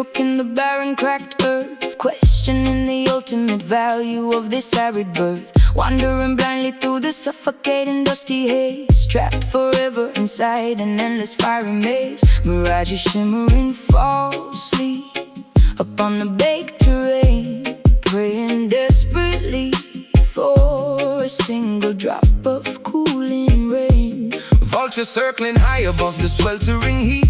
cooking the barren, cracked earth, questioning the ultimate value of this arid birth, wandering blindly through the suffocating dusty haze, trapped forever inside an endless fiery maze. Mirages shimmering falsely upon the baked terrain, praying desperately for a single drop of cooling rain. Vultures circling high above the sweltering heat,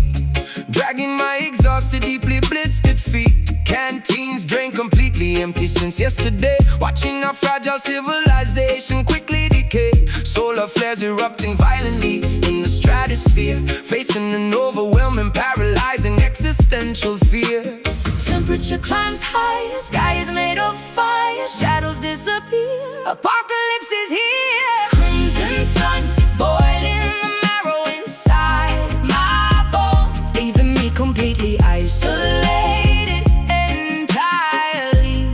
dragging my exhausted, deeply blistered feet. Canteens drained completely empty since yesterday, watching our fragile civilization quickly decay. Solar flares erupting violently in the stratosphere, facing an overwhelming, paralyzing existential fear. Temperature climbs high, sky is made of fire, shadows disappear, apocalypse is here. Crimson sun, boiling the marrow inside my bone, leaving me completely isolated, entirely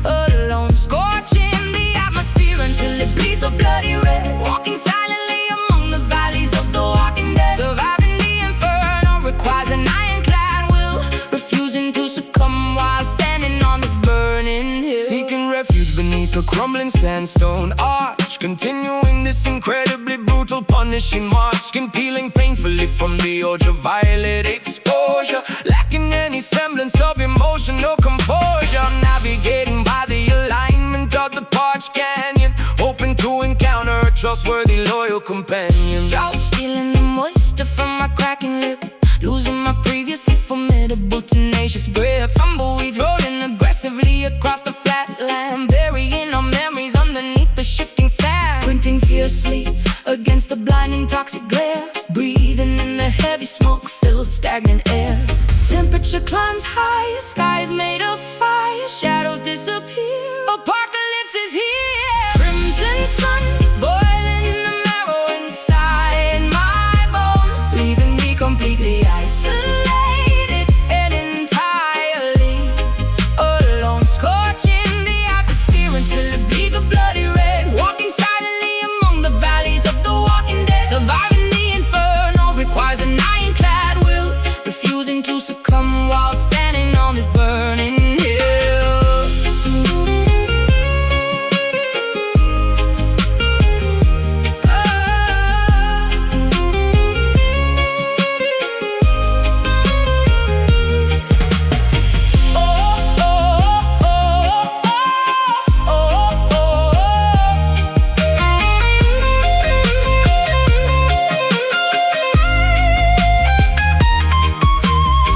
alone, scorching the atmosphere until it bleeds a bloody red, walking silently among the valleys of the walking dead. Surviving the inferno requires an ironclad will, refusing to succumb while standing on this burning hill. Seeking refuge beneath a crumbling sandstone arch, continuing this incredibly brutal, punishing march. Skin peeling painfully from the ultraviolet exposure, lacking any semblance of emotional composure. Navigating by the alignment of the parched canyon, hoping to encounter a trustworthy, loyal companion. Drought stealing the moisture from my cracking lip, losing my previously formidable, tenacious grip. Tumbleweeds rolling aggressively across the flat land, burying our memories underneath the shifting sand. Squinting fiercely against the blinding toxic glare, breathing in the heavy smoke-filled stagnant air. Temperature climbs high, skies made of fire, shadows disappear, apocalypse is here. Crimson sun, boiling the marrow inside my bone, leaving me completely isolated and entirely alone, scorching the atmosphere until it bleeds a bloody red, walking silently among the valleys of the walking dead. Surviving the inferno requires an ironclad will, refusing to succumb while standing on this burning hill.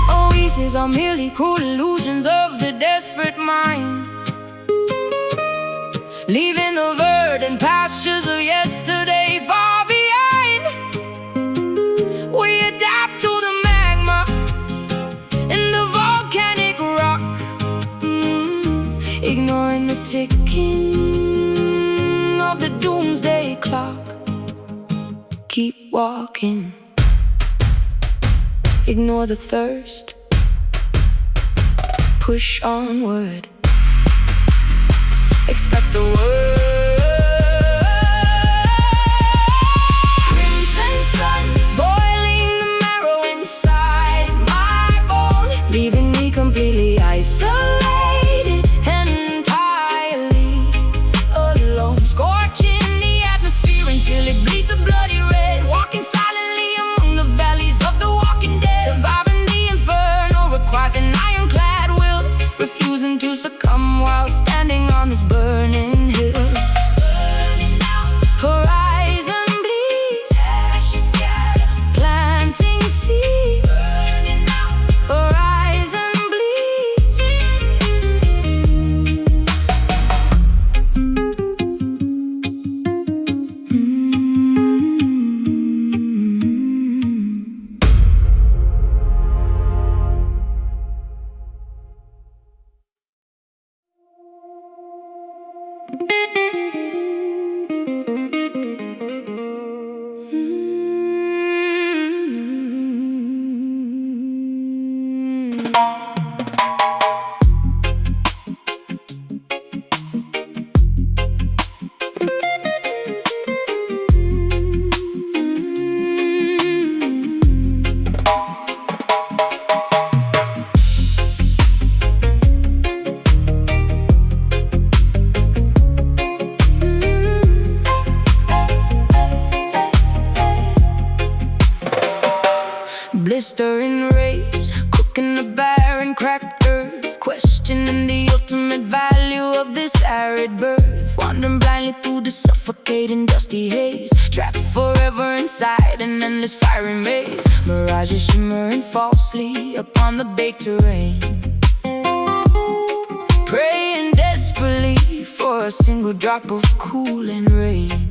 Oases are merely cruel illusions of the desperate mind, leaving the verdant pastures of yesterday far behind. We adapt to the magma in the volcanic rock, ignoring the ticking of the doomsday clock. Keep walking, ignore the thirst, push onward, expect the worst. Crimson sun, boiling the marrow inside my bone, leaving me completely isolated and entirely alone, scorching the atmosphere until it bleeds a bloody red, walking silently among the valleys of the walking dead. Surviving the inferno requires an ironclad will, refusing to succumb while standing on this burning hill. Burning out, horizon bleeds, ashes scatter, planting seeds. Burning out, horizon bleeds. stuck in the barren, cracked earth, questioning the ultimate value of this arid birth, wandering blindly through the suffocating dusty haze, trapped forever inside an endless fiery maze. Mirages shimmering falsely upon the baked terrain, praying desperately for a single drop of cooling rain.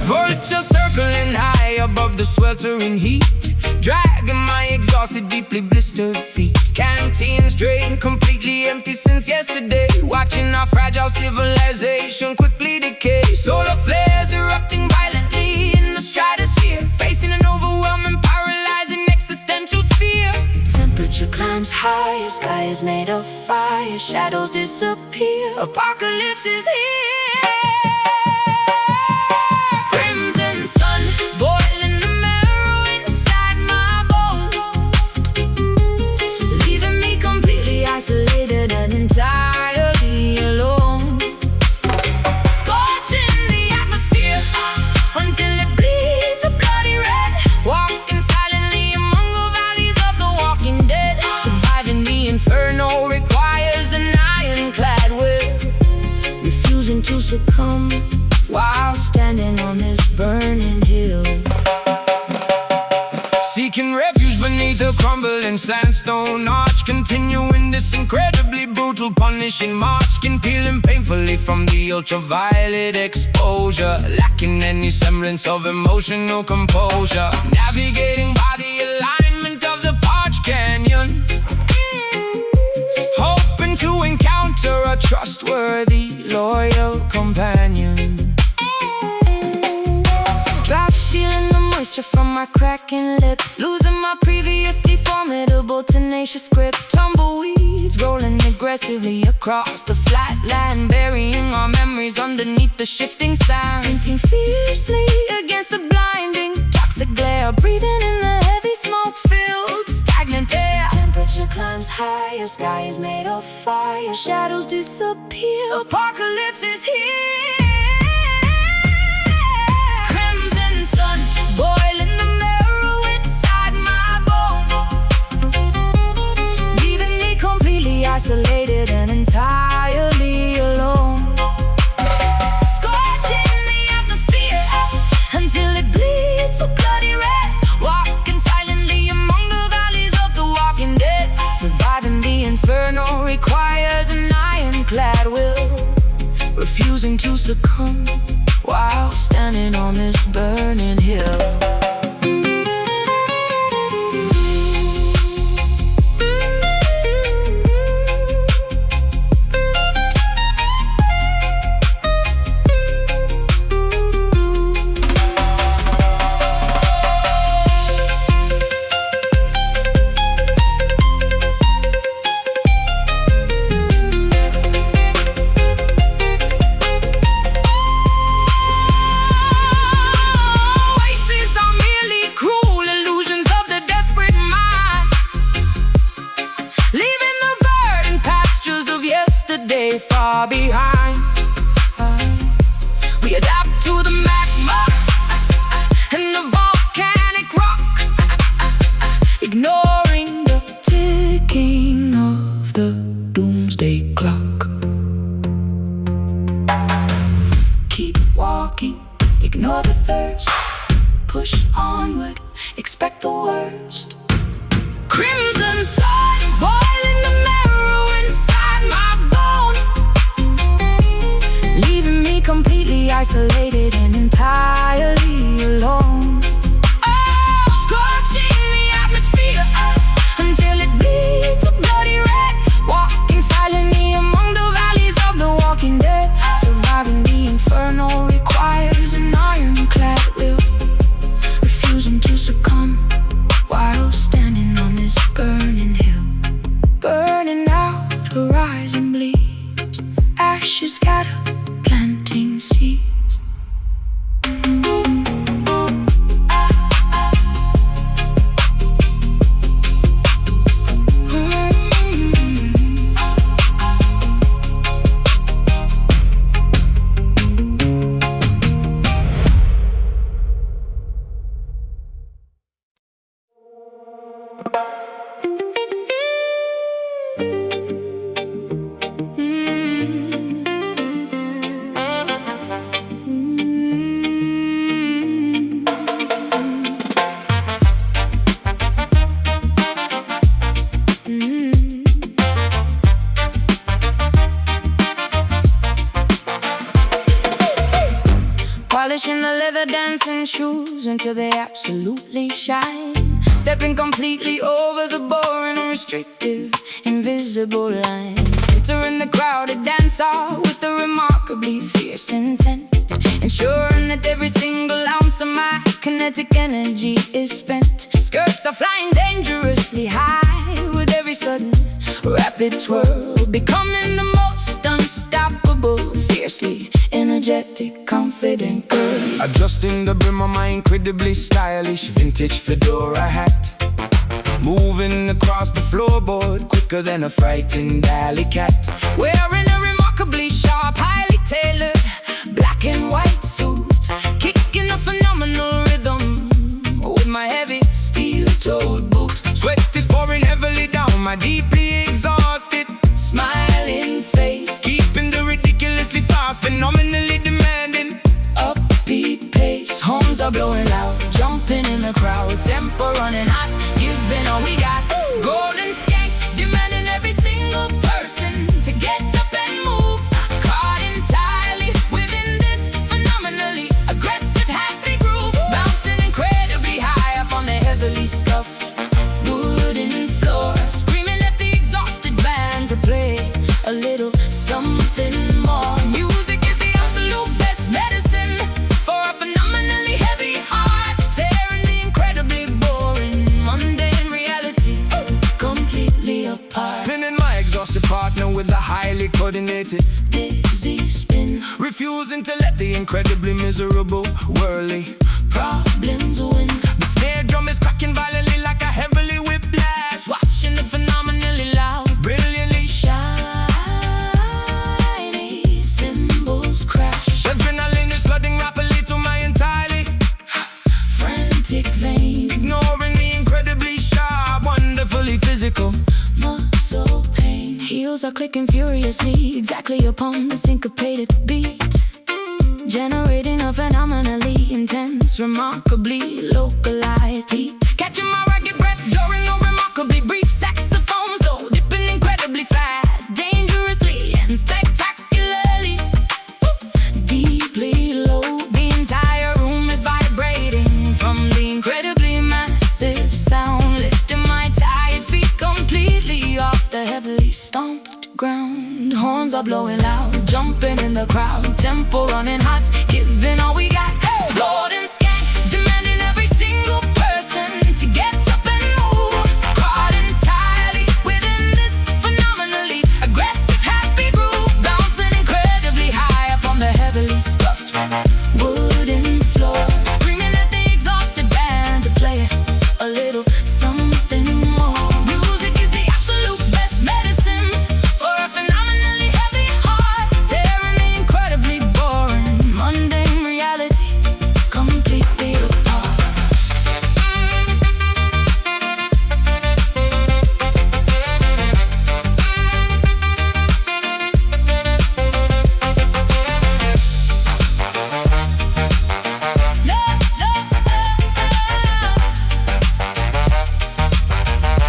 Vultures circling high above the sweltering heat, dragging my exhausted, deeply blistered feet. Canteens drained, completely empty since yesterday, watching our fragile civilization quickly decay. Solar flares erupting violently in the stratosphere, facing an overwhelming, paralyzing existential fear. Temperature climbs higher, sky is made of fire, shadows disappear, apocalypse is here. Crimson sun, boiling the marrow inside my bones, leaving me completely isolated and entirely alone. Scorching the atmosphere until it bleeds a bloody red, walking silently among the valleys of the walking dead. Surviving the inferno requires an ironclad will, refusing to succumb while standing on this burning hill. Seeking refuge beneath a crumbling sandstone arch, continuing this incredibly brutal, punishing march. Skin peeling painfully from the ultraviolet exposure, lacking any semblance of emotional composure. Navigating by the alignment of the parched canyon, hoping to encounter a trustworthy, loyal companion. Drops stealing the moisture from my cracking lip, losing my previously formidable, tenacious grip. Tumbleweeds rolling aggressively across the flat land, burying our memories underneath the shifting sand. Sprinting fiercely against the blinding, toxic glare, breathing in the heavy smoke-filled, stagnant air. Temperature climbs higher, sky is made of fire, shadows disappear, apocalypse is here. Boiling the marrow inside my bones, leaving me completely isolated and entirely alone. Scorching the atmosphere until it bleeds a bloody red, walking silently among the valleys of the walking dead. Surviving the inferno requires an ironclad will, refusing to succumb while standing on this burning hill. Far behind, we adapt to the magma and the volcanic rock, ignoring the ticking of the doomsday clock. Keep walking, ignore the thirst, push onward, expect the worst. Crimson sun, boiling the marrow inside my bone, leaving me completely isolated and entirely alone. Oh, scorching the atmosphere until it bleeds a bloody red, walking silently among the valleys of the walking dead. Surviving the inferno requires an ironclad will, refusing to succumb while standing on this burning hill. Burning out, horizon bleeds, ashes scatter, planting seeds. shoes until they absolutely shine. Stepping completely over the boring, restrictive, invisible line. Entering the crowded dance hall with a remarkably fierce intent, ensuring that every single ounce of my kinetic energy is spent. Skirts are flying dangerously high with every sudden rapid twirl, becoming the most unstoppable, fiercely energetic, confident girl. Adjusting the brim of my incredibly stylish vintage fedora hat, moving across the floorboard quicker than a frightened alley cat. Wearing a remarkably sharp, highly tailored black and white suit, kicking a phenomenal rhythm with my heavy steel-toed boot. Sweat is pouring heavily down my deeply exhausted Smiling face, keeping the ridiculously fast, phenomenally demanding upbeat pace. Horns are blowing loud, jumping in the crowd, tempo running hot, giving all we got. Golden skank, demanding every single person to get up and move. Caught entirely within this phenomenally aggressive, happy groove, bouncing incredibly high up on the heavily scuffed wooden floor, screaming at the exhausted band to play a little something more. Music is the absolute best medicine for a phenomenally heavy heart, tearing the incredibly boring, mundane reality completely apart. Spinning my exhausted partner with a highly coordinated Dizzy spin, refusing to let the incredibly miserable whirly problems win. The snare drum is cracking violently like a heavily whipped blast, Watching the phenomenally loud, brilliantly shiny cymbals crash. adrenaline is flooding rapidly to my entirely Frantic vein, ignoring the incredibly sharp, wonderfully physical muscle pain. Heels are clicking furiously, exactly upon the syncopated beat, generating a phenomenally intense, remarkably localized heat. Catching my ragged breath during a remarkably brief saxophone solo, dipping incredibly fast, dangerously and spectacularly deeply low. The entire room is vibrating from the incredibly massive sound, lifting my tired feet completely off the heavily stomped ground. Horns are blowing loud, jumping in the crowd, tempo running hot, giving all we got. Golden skank, demanding every single person to get up and move. Caught entirely within this phenomenally aggressive, happy groove, bouncing incredibly high up on the heavily scuffed wooden floor, screaming at the exhausted band to play a little something more. Music is the absolute best medicine for a phenomenally heavy heart, tearing the incredibly boring, mundane reality completely apart. Love, love, love,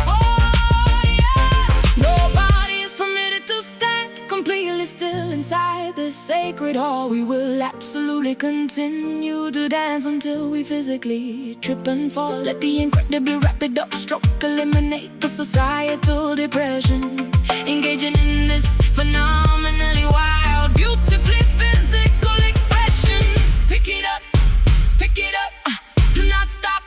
oh yeah. Nobody is permitted to stand completely still inside this sacred hall. We will absolutely continue to dance until we physically trip and fall. Let the incredibly rapid upstroke eliminate the societal depression, engaging in this phenomenally wild, beautifully physical expression. Pick it up, do not stop,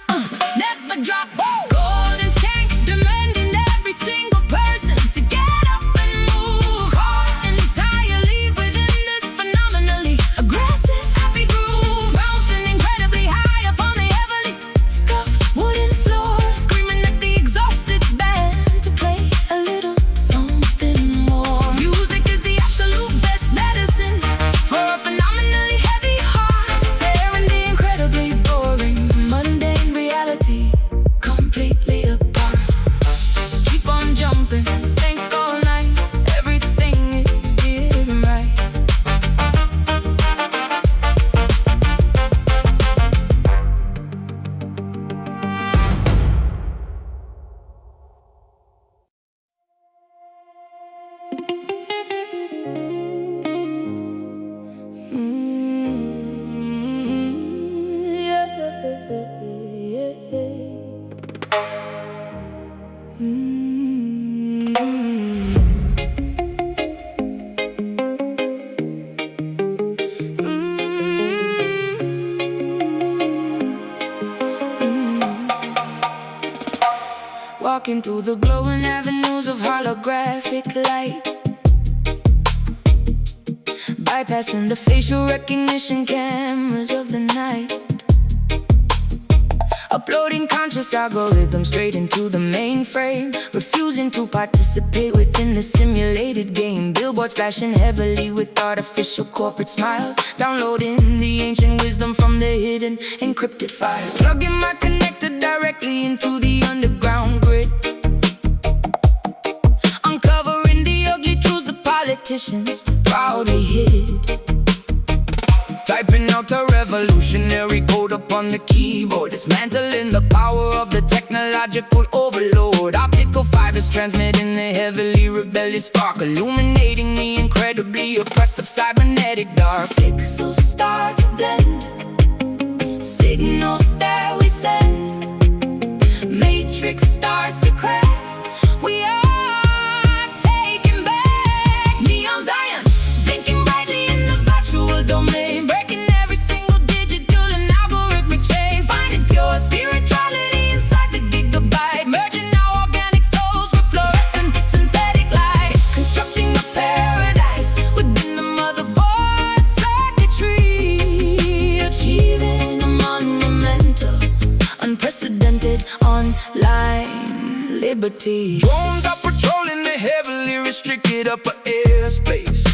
never drop. Golden skank, demanding every single person to get up and move. Caught entirely within this phenomenally aggressive, happy groove, bouncing incredibly high up on the heavily scuffed wooden floor, screaming at the exhausted band to play a little something more. Music is the walking through the glowing avenues of holographic light, bypassing the facial recognition cameras of the night, uploading conscious algorithms straight into the mainframe, refusing to participate within the simulated game. Billboards flashing heavily with artificial corporate smiles, downloading the ancient wisdom from the hidden encrypted files, plugging my connector directly into the underground grid, uncovering the ugly truths the politicians proudly hid, typing out a revolutionary code upon the keyboard, dismantling the power of the technological overload. Optical fibers transmitting the heavily rebellious spark, illuminating the incredibly oppressive cybernetic dark. Pixels start to blend, signals that we send, matrix starts to crack. We are taking back neon Zion, blinking brightly in the virtual domain, breaking every single digital and algorithmic chain, finding pure spirituality inside the gigabyte, merging our organic souls with fluorescent synthetic light, constructing a paradise within the motherboard circuitry, achieving a monumental, unprecedented online liberty. Drones are patrolling the heavily restricted upper airspace,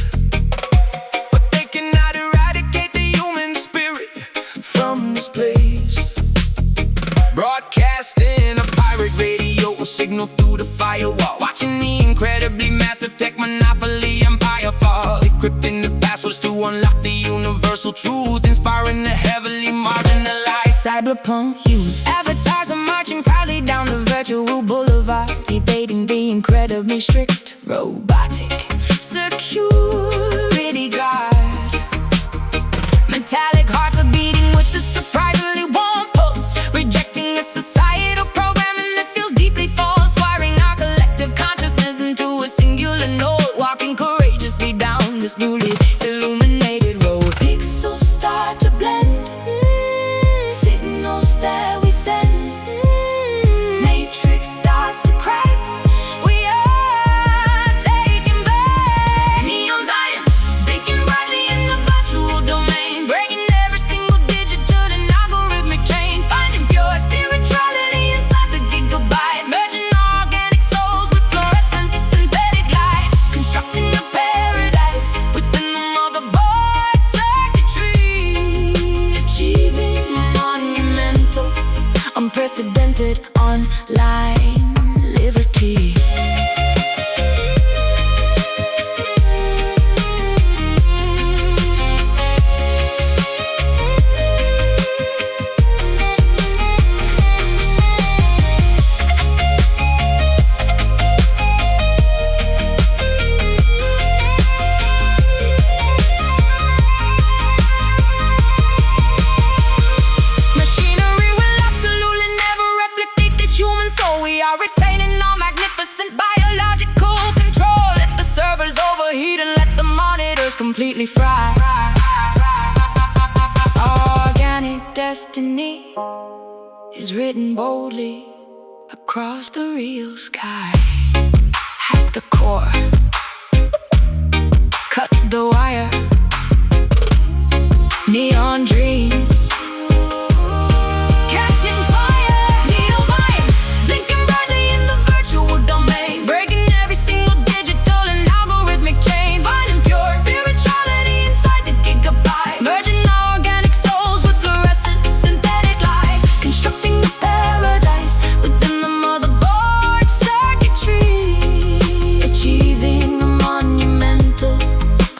but they cannot eradicate the human spirit from this place. Broadcasting a pirate radio signal through the firewall, watching the incredibly massive tech monopoly empire fall, encrypting the passwords to unlock the universal truth, inspiring the heavily marginalized Cyberpunk youth avatars are marching proudly down the virtual boulevard, evading the incredibly strict robotic security guard. Metallic hearts are beating with the surprisingly warm pulse, rejecting a societal programming that feels deeply false, wiring our collective consciousness into a singular node, walking courageously down this newly illuminated road. Pixels start to blend, signals that we send, matrix starts to crack. We are taking back neon Zion, blinking brightly in the virtual domain, breaking every single digital and algorithmic chain, finding pure spirituality inside the gigabyte, merging our organic souls with fluorescent synthetic light, constructing a paradise within the motherboard circuitry, achieving monumental, unprecedented online liberty. Machinery will absolutely never replicate the human soul. We are retaining our magnificent biological control. Let the servers overheat and let the monitors completely fry. Our organic destiny is written boldly across the real sky. Hack the core, cut the wire, neon dreams catching fire. Neon Zion, blinking brightly in the virtual domain, breaking every single digital and algorithmic chain, finding pure spirituality inside the gigabyte, merging our organic souls with fluorescent synthetic light, constructing a paradise within the motherboard circuitry, achieving a monumental,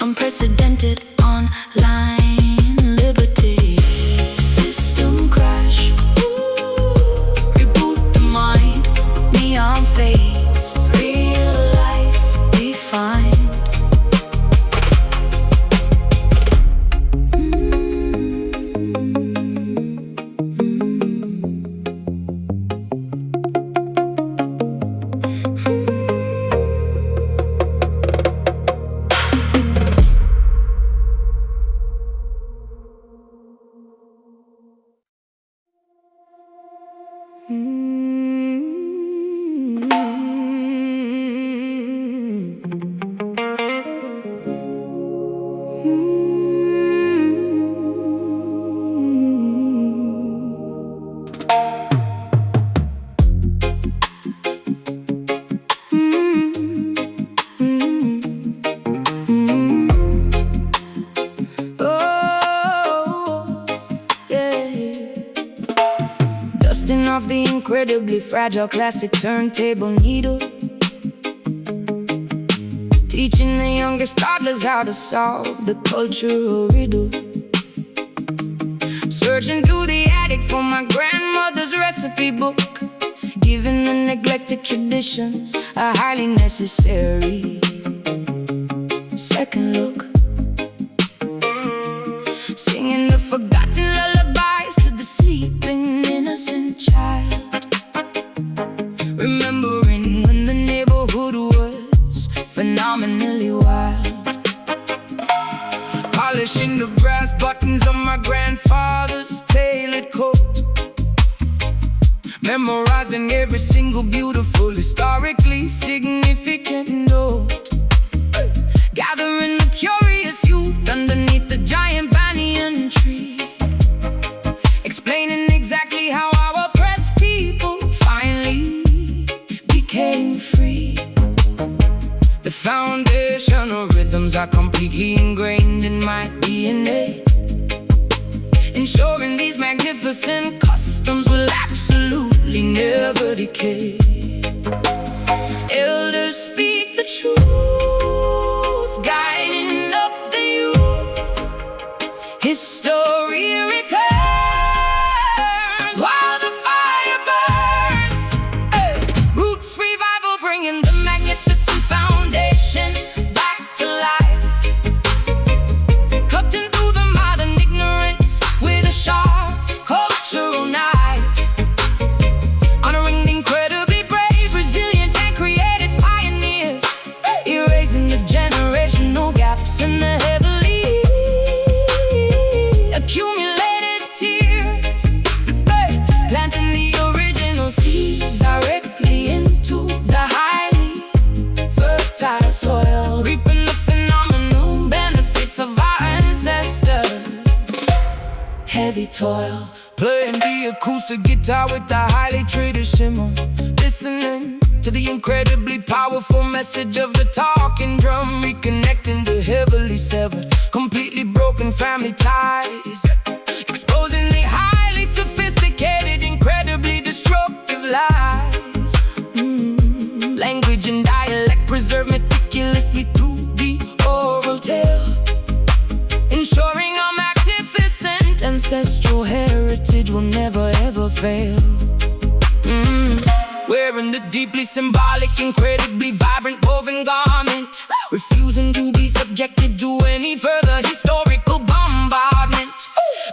unprecedented online liberty. System crash, reboot the mind, neon fades, real life defined. fragile classic turntable needle, teaching the youngest toddlers how to solve the cultural riddle. Searching through the attic for my grandmother's recipe book, giving the neglected traditions a highly necessary second look. Singing the forgotten lullabies to the sleeping innocent child, remembering when the neighborhood was phenomenally wild. Polishing the brass buttons on my grandfather's tailored coat, memorizing every single beautiful, historically significant note. Gathering the curious youth underneath the giant banyan tree, explaining exactly how our oppressed people finally became free. The foundational rhythms are completely ingrained in my DNA, ensuring these magnificent customs will absolutely never decay. Elders speak the truth, guiding up the youth. History returns while the fire burns. Hey. Roots revival, bringing the magnificent foundation back to life, cutting through the modern ignorance with a sharp cultural knife, honoring the incredibly brave, resilient, and creative pioneers, erasing the generational gaps and the heavily accumulated tears. Hey. Planting the original seeds directly into the highly fertile soil, reaping the phenomenal benefits of our ancestors. Heavy toil, Playing the acoustic guitar with the highly traditional, listening to the incredibly powerful message of the talking drum, reconnecting the heavily severed, completely broken family ties, exposing the highly sophisticated, incredibly destructive lies. Language and dialect preserved meticulously through the oral tale, ensuring our magnificent ancestral heritage will never ever fail. Wearing the deeply symbolic, incredibly vibrant woven garment, refusing to be subjected to any further historical bombardment.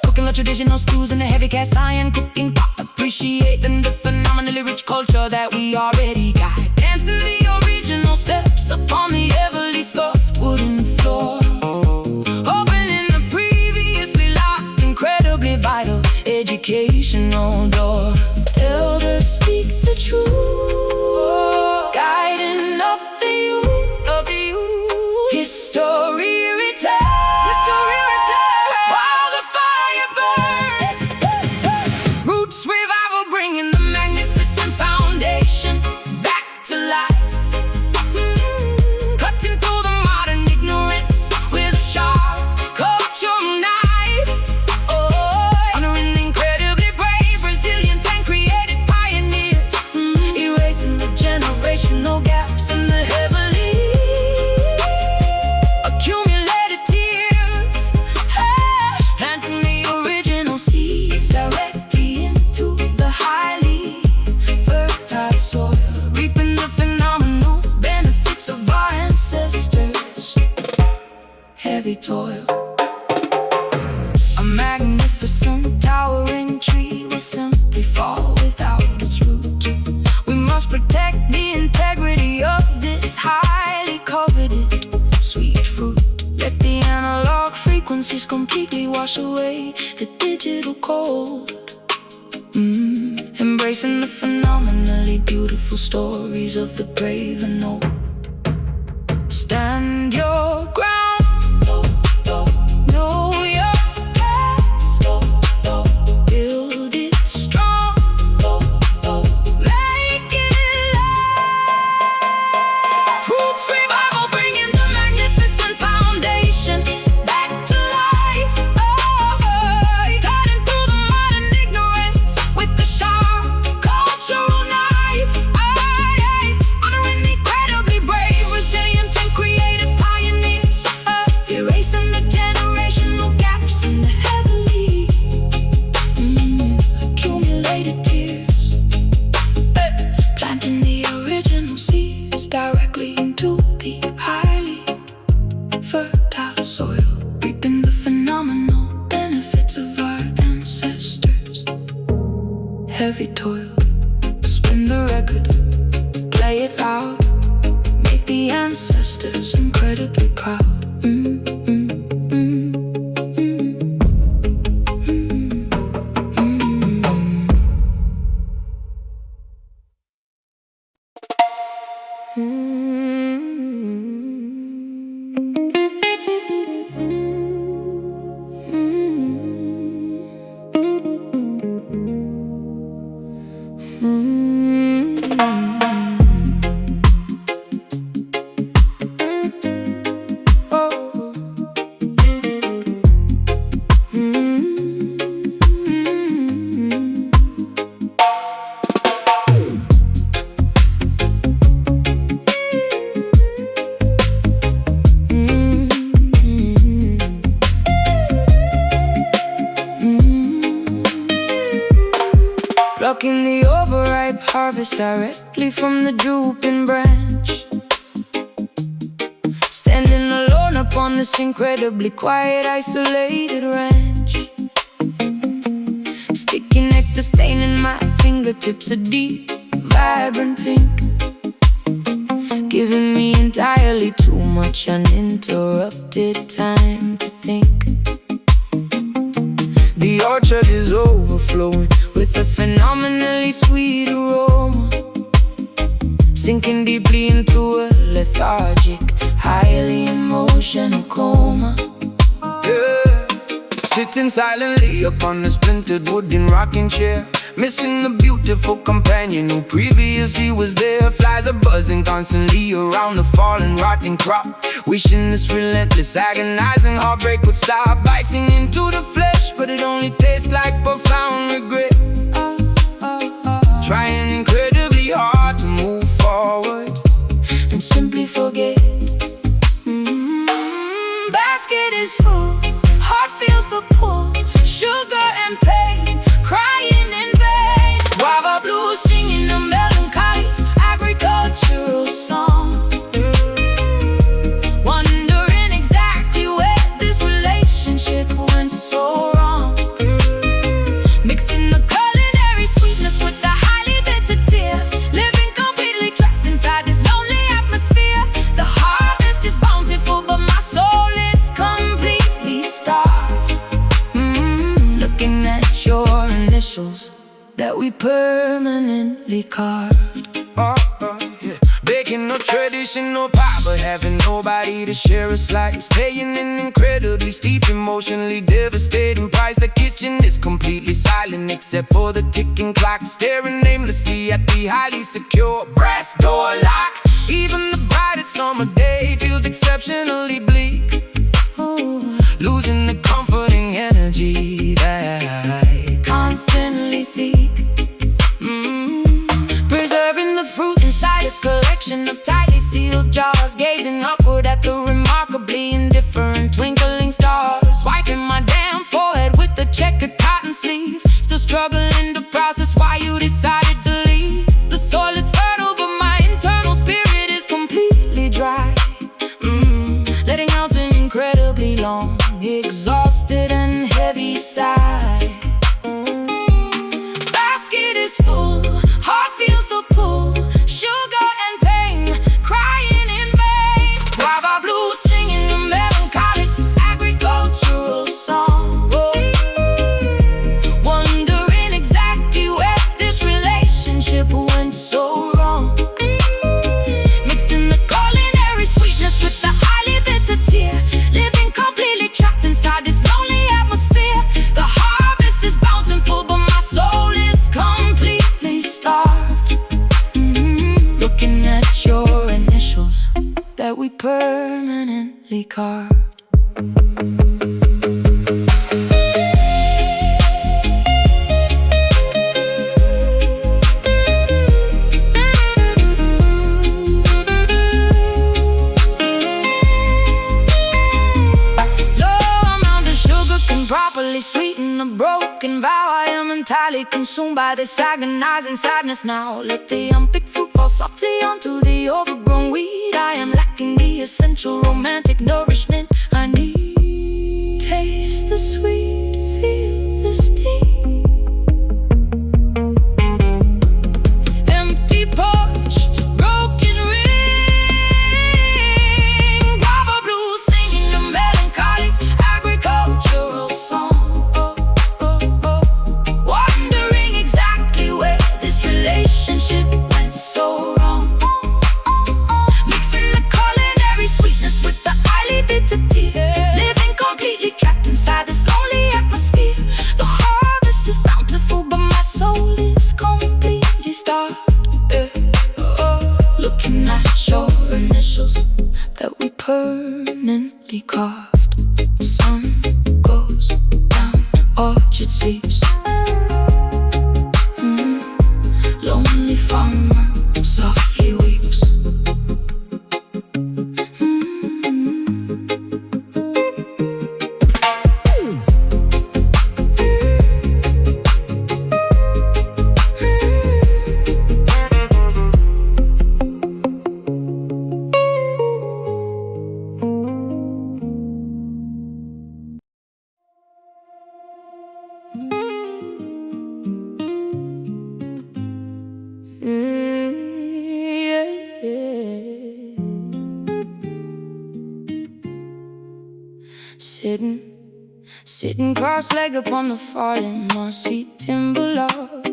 Cooking the traditional stews in a heavy cast iron cooking pot, appreciating the phenomenally rich culture that we already got. Dancing the original steps upon the heavily scuffed wooden floor, opening the previously locked, incredibly vital educational door. Elders speak the truth, guiding up the youth, of the youth. History returns, while the fire burns. Roots revival, bringing the magnificent foundation back to life, cutting through the modern ignorance with a sharp cultural knife. Honoring the incredibly brave, resilient, and creative pioneers, erasing the generational gaps and the heavily accumulated tears. Planting the original seeds directly into the highly fertile soil, reaping the phenomenal benefits of our ancestors. Heavy toil. A magnificent towering tree will simply fall without its root. We must protect the integrity of this highly coveted sweet fruit. Let the analog frequencies completely wash away the digital code. Embracing the phenomenally beautiful stories of the brave and noble. Stand your ground. Know your past. Build it strong. Make it last. Roots revival, bringing the magnificent foundation back to life. Cutting through the modern ignorance with the sharp cultural knife. Plucking the overripe harvest directly from the drooping branch. Standing alone upon this incredibly quiet, isolated ranch. Sticky nectar staining my fingertips a deep, vibrant pink, giving me entirely too much uninterrupted time to think. The orchard is overflowing with a phenomenally sweet aroma, sinking deeply into a lethargic, highly emotional coma. Yeah. Sitting silently upon a splintered wooden rocking chair, missing the beautiful companion who previously was there. Flies are buzzing constantly around the fallen, rotting crop, wishing this relentless, agonizing heartbreak would stop. Biting into the flesh, but it only tastes like profound regret. Trying incredibly hard to move forward and simply forget. Basket is full, heart feels the pull, sugar and pain, crying in vain. Guava blues singing a melancholy agricultural song, wondering exactly where this relationship went so wrong. Mixing the culinary sweetness with the highly bitter tear, living completely trapped inside this lonely atmosphere. The harvest is bountiful, but my soul is completely starved. Looking at your initials that we permanently carved. Yeah. Baking no traditional pie, but having nobody to share a slice. Paying an incredibly steep, emotionally devastating price. The kitchen is completely silent except for the ticking clock, staring aimlessly at the highly secure brass door lock. Even the brightest summer day feels exceptionally bleak, losing the comforting energy that I constantly seek. Preserving the fruit inside a collection of tightly sealed jars, gazing upward at the remarkably indifferent twinkling stars. Wiping my damn forehead with the checkered cotton sleeve, still struggling to process why you decided to leave. The soil is fertile, but my internal spirit is completely dry, letting out an incredibly long, exhausted and heavy sigh. Basket is full, heart feels the pull, sugar and pain, crying in vain. Guava blues singing a melancholic agricultural song, wondering exactly where this relationship went so wrong. Mixing the culinary sweetness with the highly bitter tear, living completely trapped inside this lonely atmosphere. The harvest is bountiful, but my soul is completely starved. Looking at your initials that we permanently carved. Properly sweeten a broken vow. I am entirely consumed by this agonizing sadness now. Let the unpicked fruit fall softly onto the overgrown weed. I am lacking the essential romantic nourishment I need. Taste the sweet, feel the sting. Empty porch, broken ring. Guava blues singing a melancholic agricultural song, wondering exactly where this relationship went so wrong. match your initials that we permanently carved. Sun goes down, orchard sleeps. Lonely farmer softly weeps. Sitting cross-legged upon the fallen mossy timber log,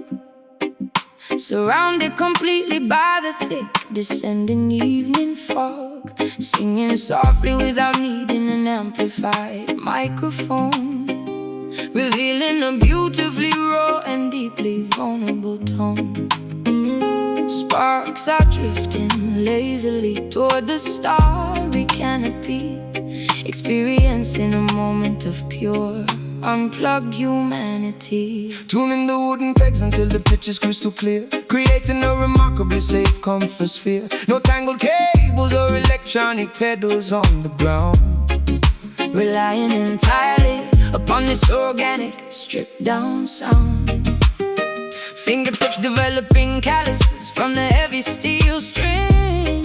surrounded completely by the thick descending evening fog, singing softly without needing an amplified microphone, revealing a beautifully raw and deeply vulnerable tone. Sparks are drifting lazily toward the starry canopy, experiencing a moment of pure, unplugged humanity. Tuning the wooden pegs until the pitch is crystal clear, creating a remarkably safe comfort sphere. No tangled cables or electronic pedals on the ground, relying entirely upon this organic, stripped down sound. Fingertips developing calluses from the heavy steel string,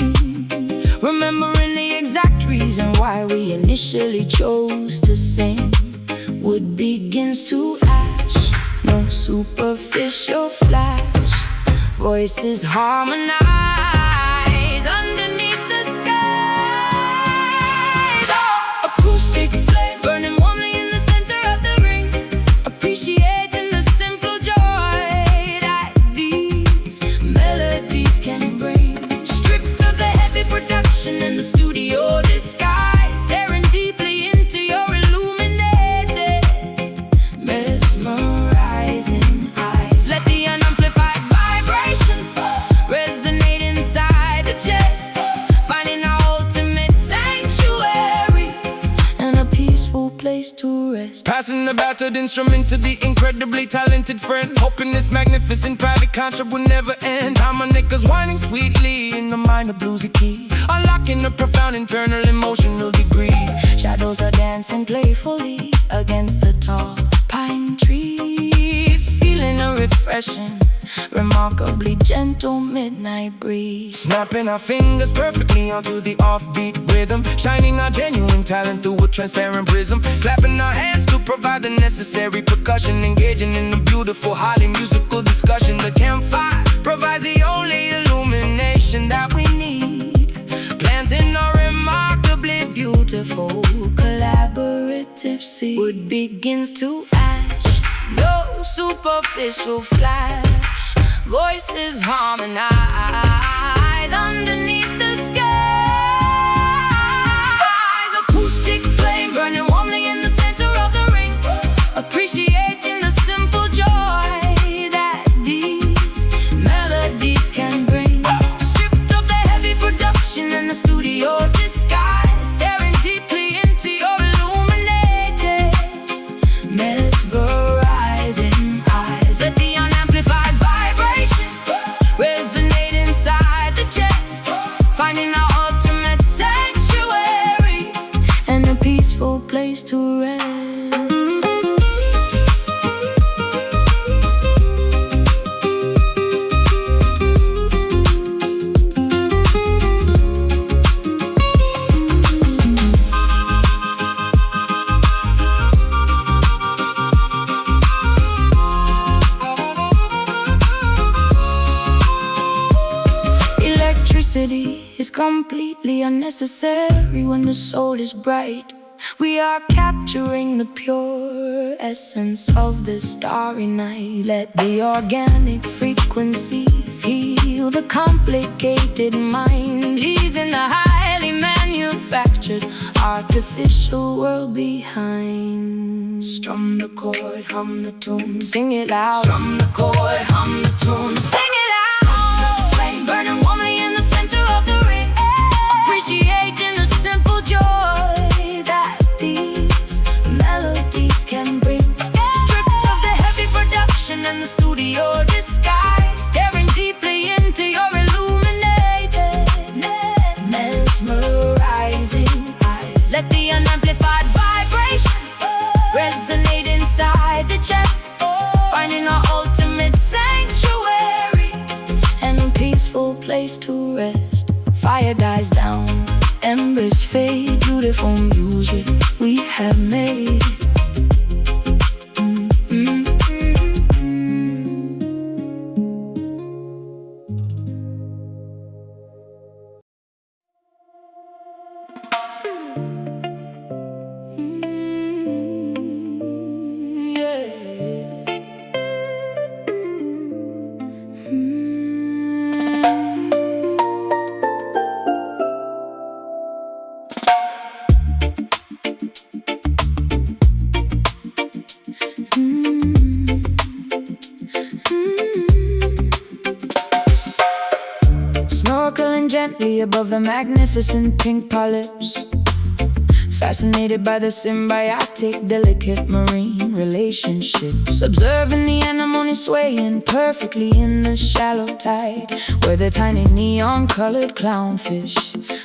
remembering the exact reason why we initially chose to sing. Wood begins to ash, no superficial flash. Voices harmonize underneath the skies. Oh, acoustic flame burning warmly in the center of the ring, appreciating the simple joy that these melodies can bring. Stripped of the heavy production in the studio disguise, staring deeply into your illuminated, mesmerizing eyes. Let the unamplified vibration resonate inside the chest, finding our ultimate sanctuary and a peaceful place to rest. passing the battered instrument to the incredibly talented friend, hoping this magnificent private concert will never end. Harmonicas whining sweetly in the minor bluesy key, unlocking a profound internal emotional degree. Shadows are dancing playfully against the tall pine trees, feeling a refreshing, remarkably gentle midnight breeze. Snapping our fingers perfectly onto the offbeat rhythm, shining our genuine talent through a transparent prism, clapping our hands to provide the necessary percussion, engaging in a beautiful, highly musical discussion. The campfire provides the only illumination that we need, planting a remarkably beautiful collaborative seed. Wood begins to ash, no superficial flash. Voices harmonize underneath the skies. Acoustic flame burning warmly in the center of the ring, appreciating the simple joy that these melodies can bring. Stripped of the heavy production in the studio disguise, staring deeply into your illuminated, mesmerizing eyes. Let the unamplified vibration resonate inside the chest, finding our ultimate sanctuary and a peaceful place to rest. Electricity is completely unnecessary when the soul is bright. We are capturing the pure essence of the starry night. Let the organic frequencies heal the complicated mind, leaving the highly manufactured artificial world behind. Strum the chord, hum the tune, sing it loud. Strum the chord, hum the tune, sing it loud. Flame burning warmly in the center of the fire dies down, embers fade. Beautiful music we have made. Snorkeling gently above the magnificent pink polyps, fascinated by the symbiotic, delicate marine relationships. Observing the anemone swaying perfectly in the shallow tide, where the tiny neon-colored clownfish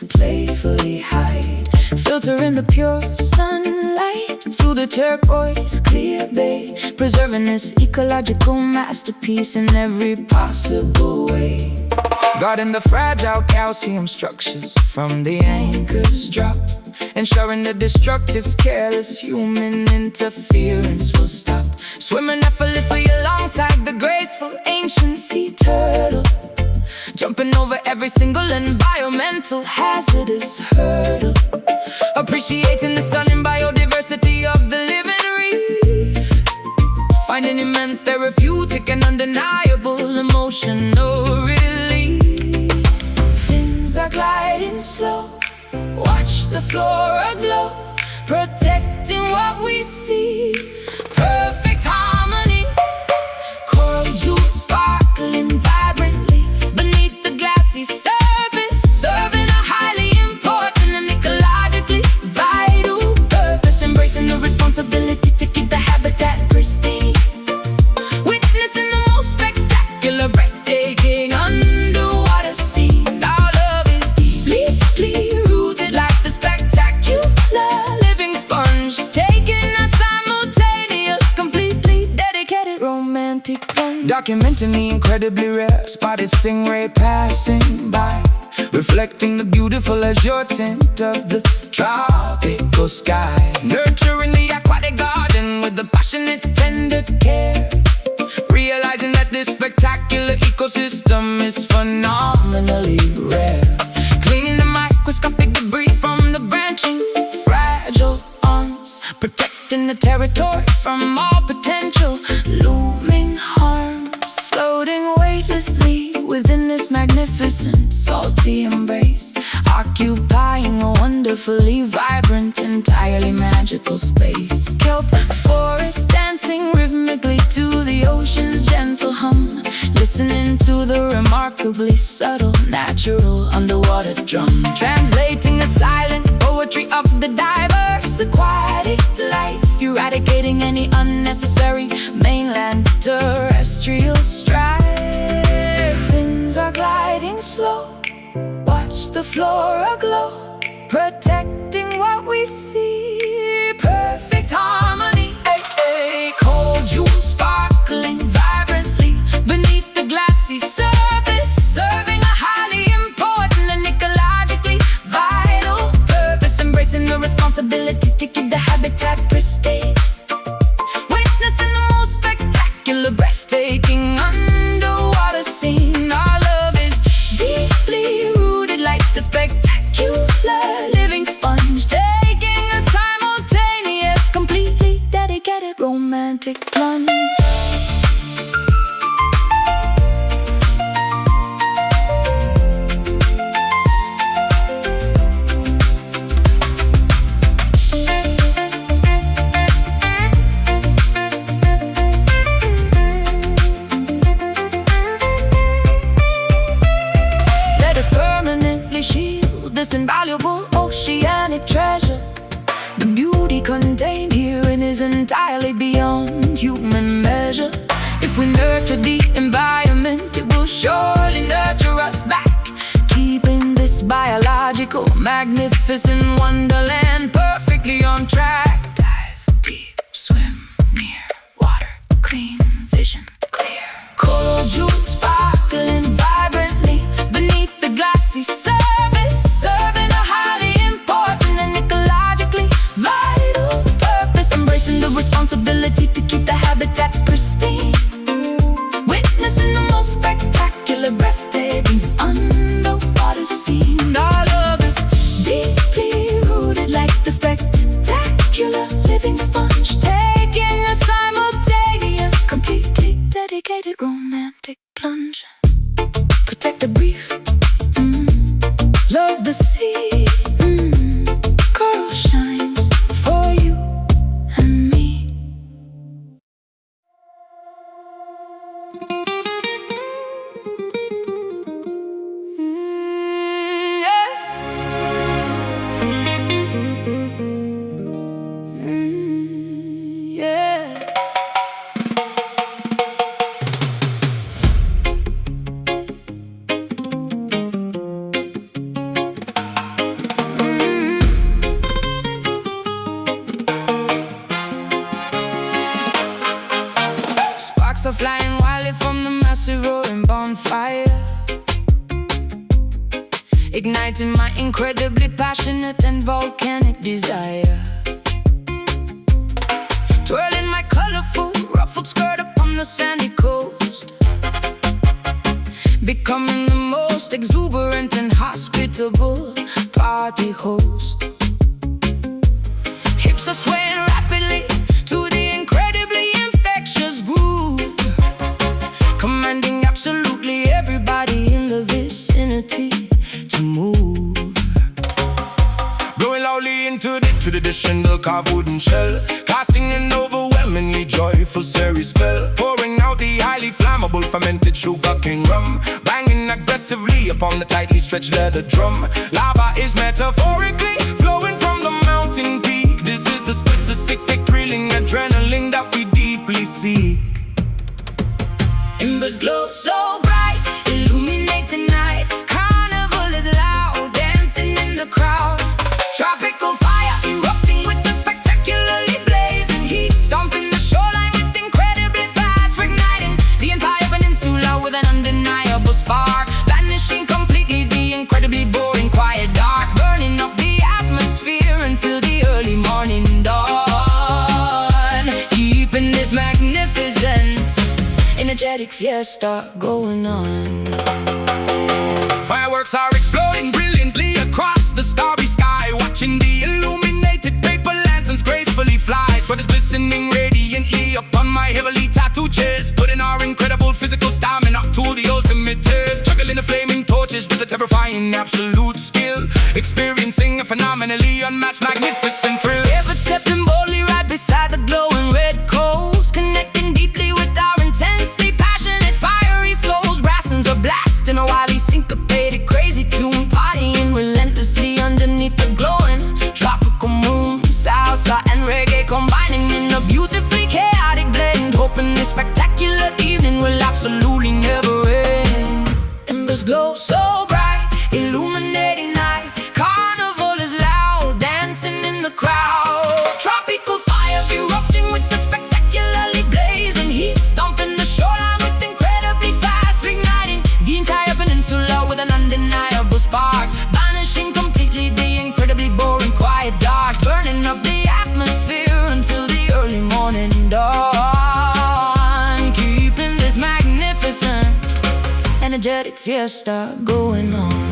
playfully hide. Filtering the pure sunlight through the turquoise clear bay, preserving this ecological masterpiece in every possible way. Guarding the fragile calcium structures from the anchor's drop, ensuring the destructive, careless human interference will stop. Swimming effortlessly alongside the graceful ancient sea turtle, jumping over every single environmental hazardous hurdle. Appreciating the stunning biodiversity of the living reef, finding immense therapeutic and undeniable emotional relief. Fins are gliding slow, watch the flora glow, protecting what we see. Perfect harmony, coral jewels sparkling vibrantly beneath the glassy surface, serving a highly important and ecologically vital purpose. Embracing the responsibility to keep the habitat pristine, witnessing the most spectacular, breathtaking underwater scene. Our love is deeply rooted like the spectacular living sponge, taking a simultaneous, completely dedicated romantic plunge. Documenting the incredibly rare spotted stingray passing by, reflecting the beautiful azure tint of the tropical sky. Nurturing the aquatic garden with the passionate, tender care, realizing that this spectacular ecosystem is phenomenally rare. Cleaning the microscopic debris from the branching, fragile arms, protecting the territory from all potential looming harms. Floating weightlessly within this magnificent, salty embrace, occupying a wonderfully vibrant, entirely magical space. Kelp forest dancing rhythmically to the ocean's gentle hum, listening to the remarkably subtle, natural underwater drum, translating the silent poetry of the diverse aquatic life, eradicating any unnecessary mainland terrestrial strife. Fins are gliding slow, watch the flora glow, protecting what we see. Perfect harmony, hey, hey. Coral jewels sparkling vibrantly beneath the glassy surface, serving a highly important and ecologically vital purpose. Embracing the responsibility to keep the habitat pristine, witnessing the most spectacular, breathtaking underwater scene. Our love is deeply rooted like the spectacular living sponge, taking a simultaneous, completely dedicated romantic plunge. Shield this invaluable oceanic treasure. The beauty contained herein is entirely beyond human measure. If we nurture the environment, it will surely nurture us back, keeping this biological, magnificent wonderland perfectly on track. Dive deep, swim near, water clean, vision clear. Coral jewels sparkling vibrantly beneath the glassy surface, the sea. Coral shines for you and me. Sparks are flying wildly from the massive roaring bonfire, igniting my incredibly passionate and volcanic desire. Twirling my colorful ruffled skirt upon the sandy coast, becoming the most exuberant and hospitable party host. Hips are swaying rapidly to the incredibly infectious groove, commanding absolutely everybody in the vicinity to move. Blowing loudly into the traditional carved wooden shell, casting an overwhelmingly joyful serry spell. Pouring out the highly flammable fermented sugar cane rum, banging aggressively upon the tightly stretched leather drum. Lava is metaphorically flowing from the mountain peak. This is the specific thrilling adrenaline that we deeply seek. Embers glow so bright, illuminate the night. Carnival is loud, dancing in the crowd. Tropical fire erupting with the spectacularly blazing heat, stomping the shoreline with incredibly fast, igniting the entire peninsula with an undeniable spark, banishing completely the incredibly boring quiet dark, burning up the atmosphere until the early morning dawn, keeping this magnificent energetic fiesta going on. Fireworks are exploding brilliantly across the starry sky, watching the illuminated paper lanterns gracefully fly. Sweat is glistening radiantly upon my heavily tattooed chest, putting our incredible physical stamina to the ultimate test. Juggling the flaming torches with a terrifying absolute skill, experiencing a phenomenally unmatched magnificent thrill. Ever stepping boldly right beside the glowing red coals, connecting deeply with our intensely passionate fiery souls. Brassens are blasting a wildly syncopated crazy tune, partying relentlessly underneath the glowing tropical moon. Salsa and reggae combining in a beautifully chaotic blend, hoping this spectacular evening will absolutely never end. Embers glow so bright, illuminating night. Carnival is loud, dancing in the crowd. Tropical fire erupting with the spectacularly blazing heat, stomping the shoreline with incredibly fast, igniting the entire peninsula with an undeniable spark, banishing completely the incredibly boring quiet dark, burning up the atmosphere until the early morning dawn, keeping this magnificent energetic fiesta going on.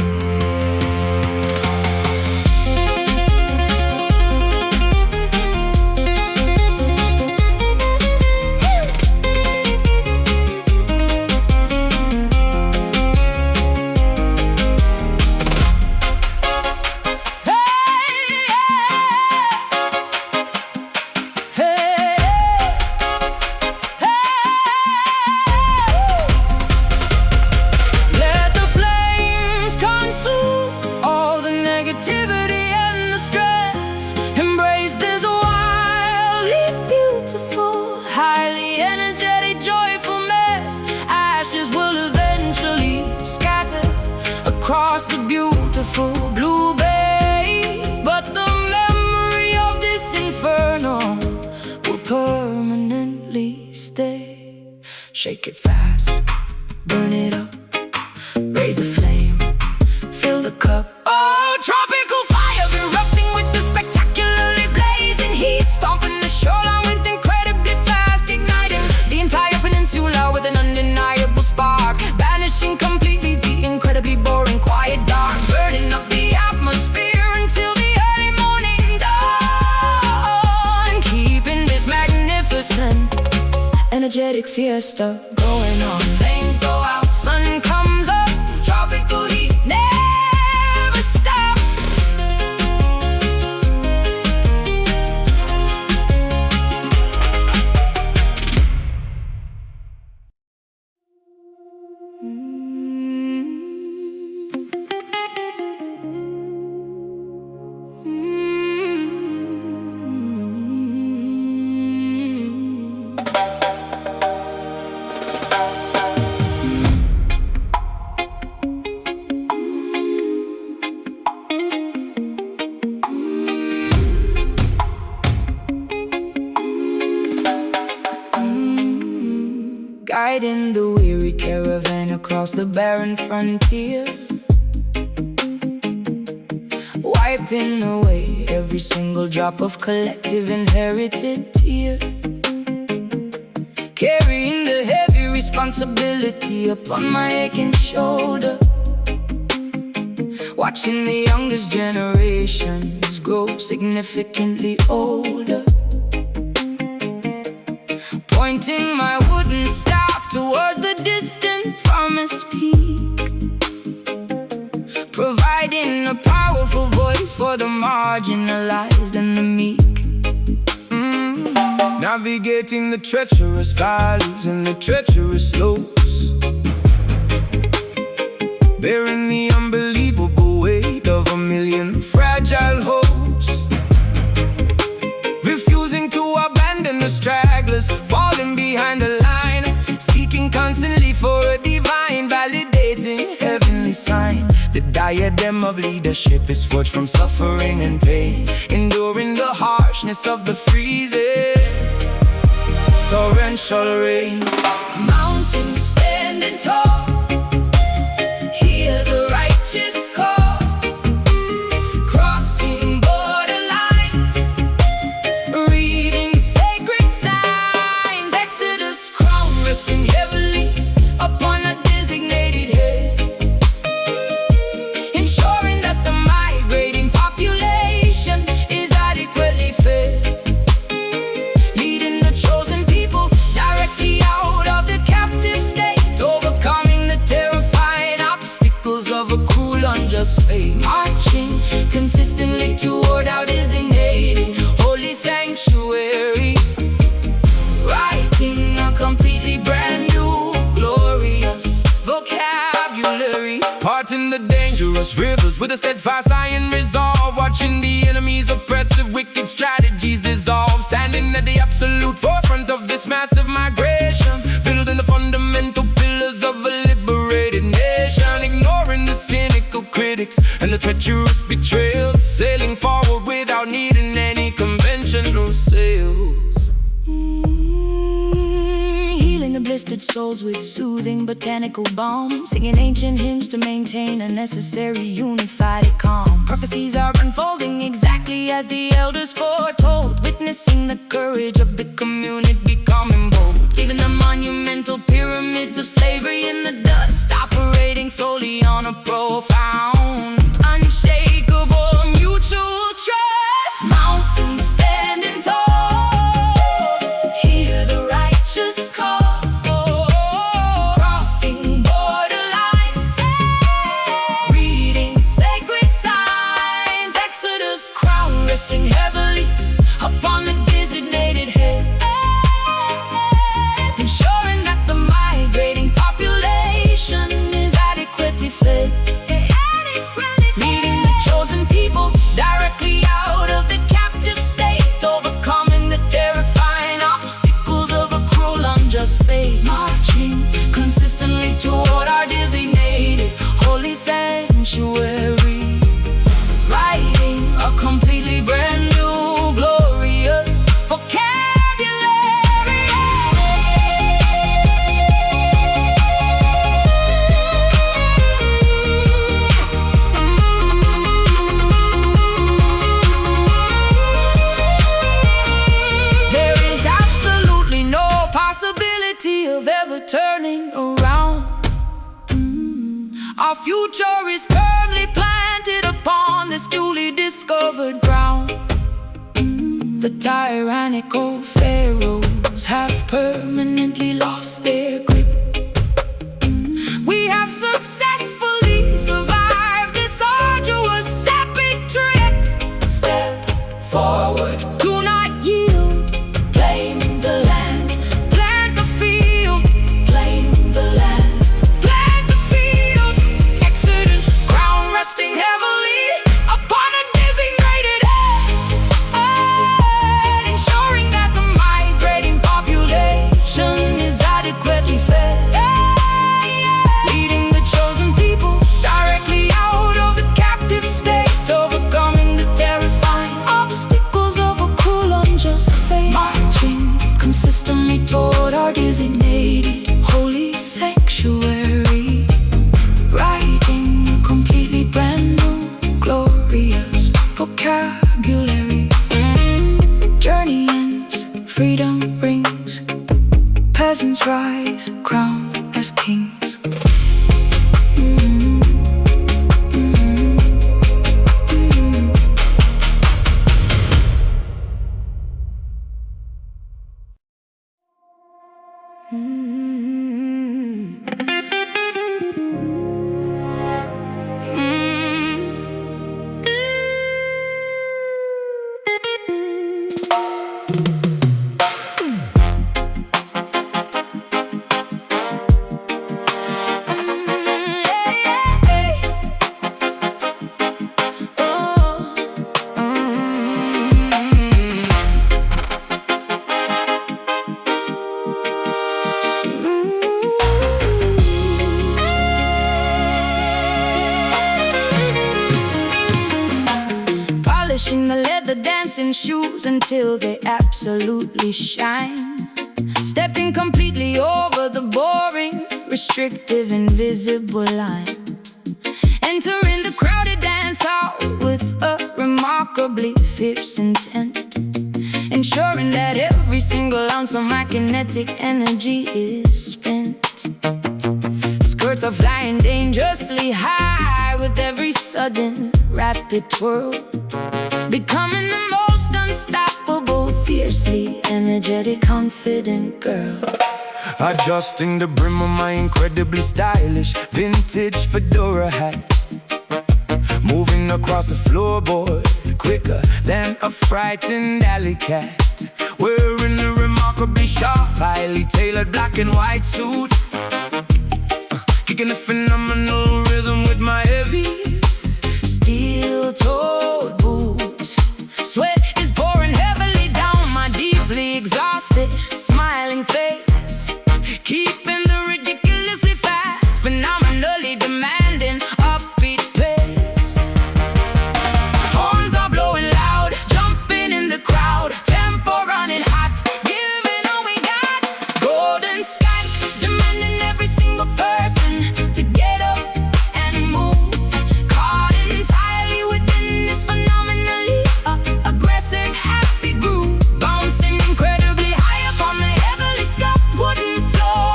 Across the beautiful blue bay, but the memory of this inferno will permanently stay. Shake it fast, burn it up, raise the flame, fill the cup. Oh, tropical fire erupting with the spectacularly blazing heat, stomping the shoreline with incredibly fast, igniting the entire peninsula with an undeniable spark, banishing completely the incredibly boring quiet dark, burning up the atmosphere until the early morning dawn, keeping this magnificent energetic fiesta going on. Flames go out, sun comes up, tropical heat never stops. guiding the weary caravan across the barren frontier, wiping away every single drop of collective inherited tear, carrying the heavy responsibility upon my aching shoulder, watching the youngest generations grow significantly older, pointing my wooden staff towards the distant promised peak, providing a powerful voice for the marginalized and the meek. Navigating the treacherous valleys and the treacherous slopes, bearing the unbelievable weight of a million fragile hopes, refusing to abandon the stragglers, falling behind the line, seeking constantly for a divine, validating heavenly sign. The diadem of leadership is forged from suffering and pain, enduring the harshness of the freezing torrential rain. Mountains standing tall, hear the righteous call, crossing borderlines, reading sacred signs. Exodus crown resting heavily upon a designated head, ensuring that the migrating population is adequately fed, leading the chosen people directly out of the captive state, overcoming the terrifying obstacles of a cruel, unjust fate, marching consistently toward our designated holy sanctuary, writing a completely brand new, glorious vocabulary, Parting the dangerous rivers with a steadfast iron resolve, watching the enemy's oppressive wicked strategies dissolve, standing at the absolute forefront of this massive migration, building the fundamental pillars of a liberated nation, ignoring the cynical critics and the treacherous betrayals, sailing forward without needing any conventional sails. Healing the blistered souls with soothing botanical balm, singing ancient hymns to maintain a necessary unified calm. Prophecies are unfolding exactly as the elders foretold, witnessing the courage of the community becoming bold, leaving the monumental pyramids of slavery in the dust, operating solely on a profound, unshakable mutual trust. Mountains standing tall, hear the righteous call, crossing borderlines, reading sacred signs. Exodus crown resting heavily upon the designated head, ensuring that the migrating population is adequately fed, leading the chosen people directly out of the captive state, overcoming the terrifying obstacles of a cruel, unjust fate, marching consistently toward our designated holy sanctuary, writing a completely brand new, glorious vocabulary. There is absolutely no possibility of ever turning around. Our future is firmly planted upon this newly discovered ground. The tyrannical pharaohs have permanently lost their grip. We have successfully survived this arduous epic trip. Step forward, do not yield, claim the land, plant the field, claim the land, plant the field. Exodus crown resting heavily upon a designated head, ensuring that the migrating population is adequate vocabulary. Journey ends, freedom rings. Peasants rise, crowned as kings. Polishing the leather dancing shoes until they absolutely shine. Stepping completely over the boring, restrictive, invisible line. Entering the crowded dance hall with a remarkably fierce intent. Ensuring that every single ounce of my kinetic energy is spent. Skirts are flying dangerously high with every sudden rapid twirl. Becoming the most unstoppable, fiercely energetic, confident girl. Adjusting the brim of my incredibly stylish vintage fedora hat. Moving across the floorboard quicker than a frightened alley cat. Wearing a remarkably sharp, highly tailored black and white suit. Kicking a phenomenal rhythm with my heavy steel-toed boots. Sweat is pouring heavily down my deeply exhausted, smiling face. Keeping the ridiculously fast, phenomenally demanding, upbeat pace. Horns are blowing loud, jumping in the crowd. Tempo running hot, giving all we got. Golden skank, demanding every single person to get up and move. Caught entirely within this phenomenally aggressive, happy groove. Bouncing incredibly high up on the heavily scuffed wooden floor.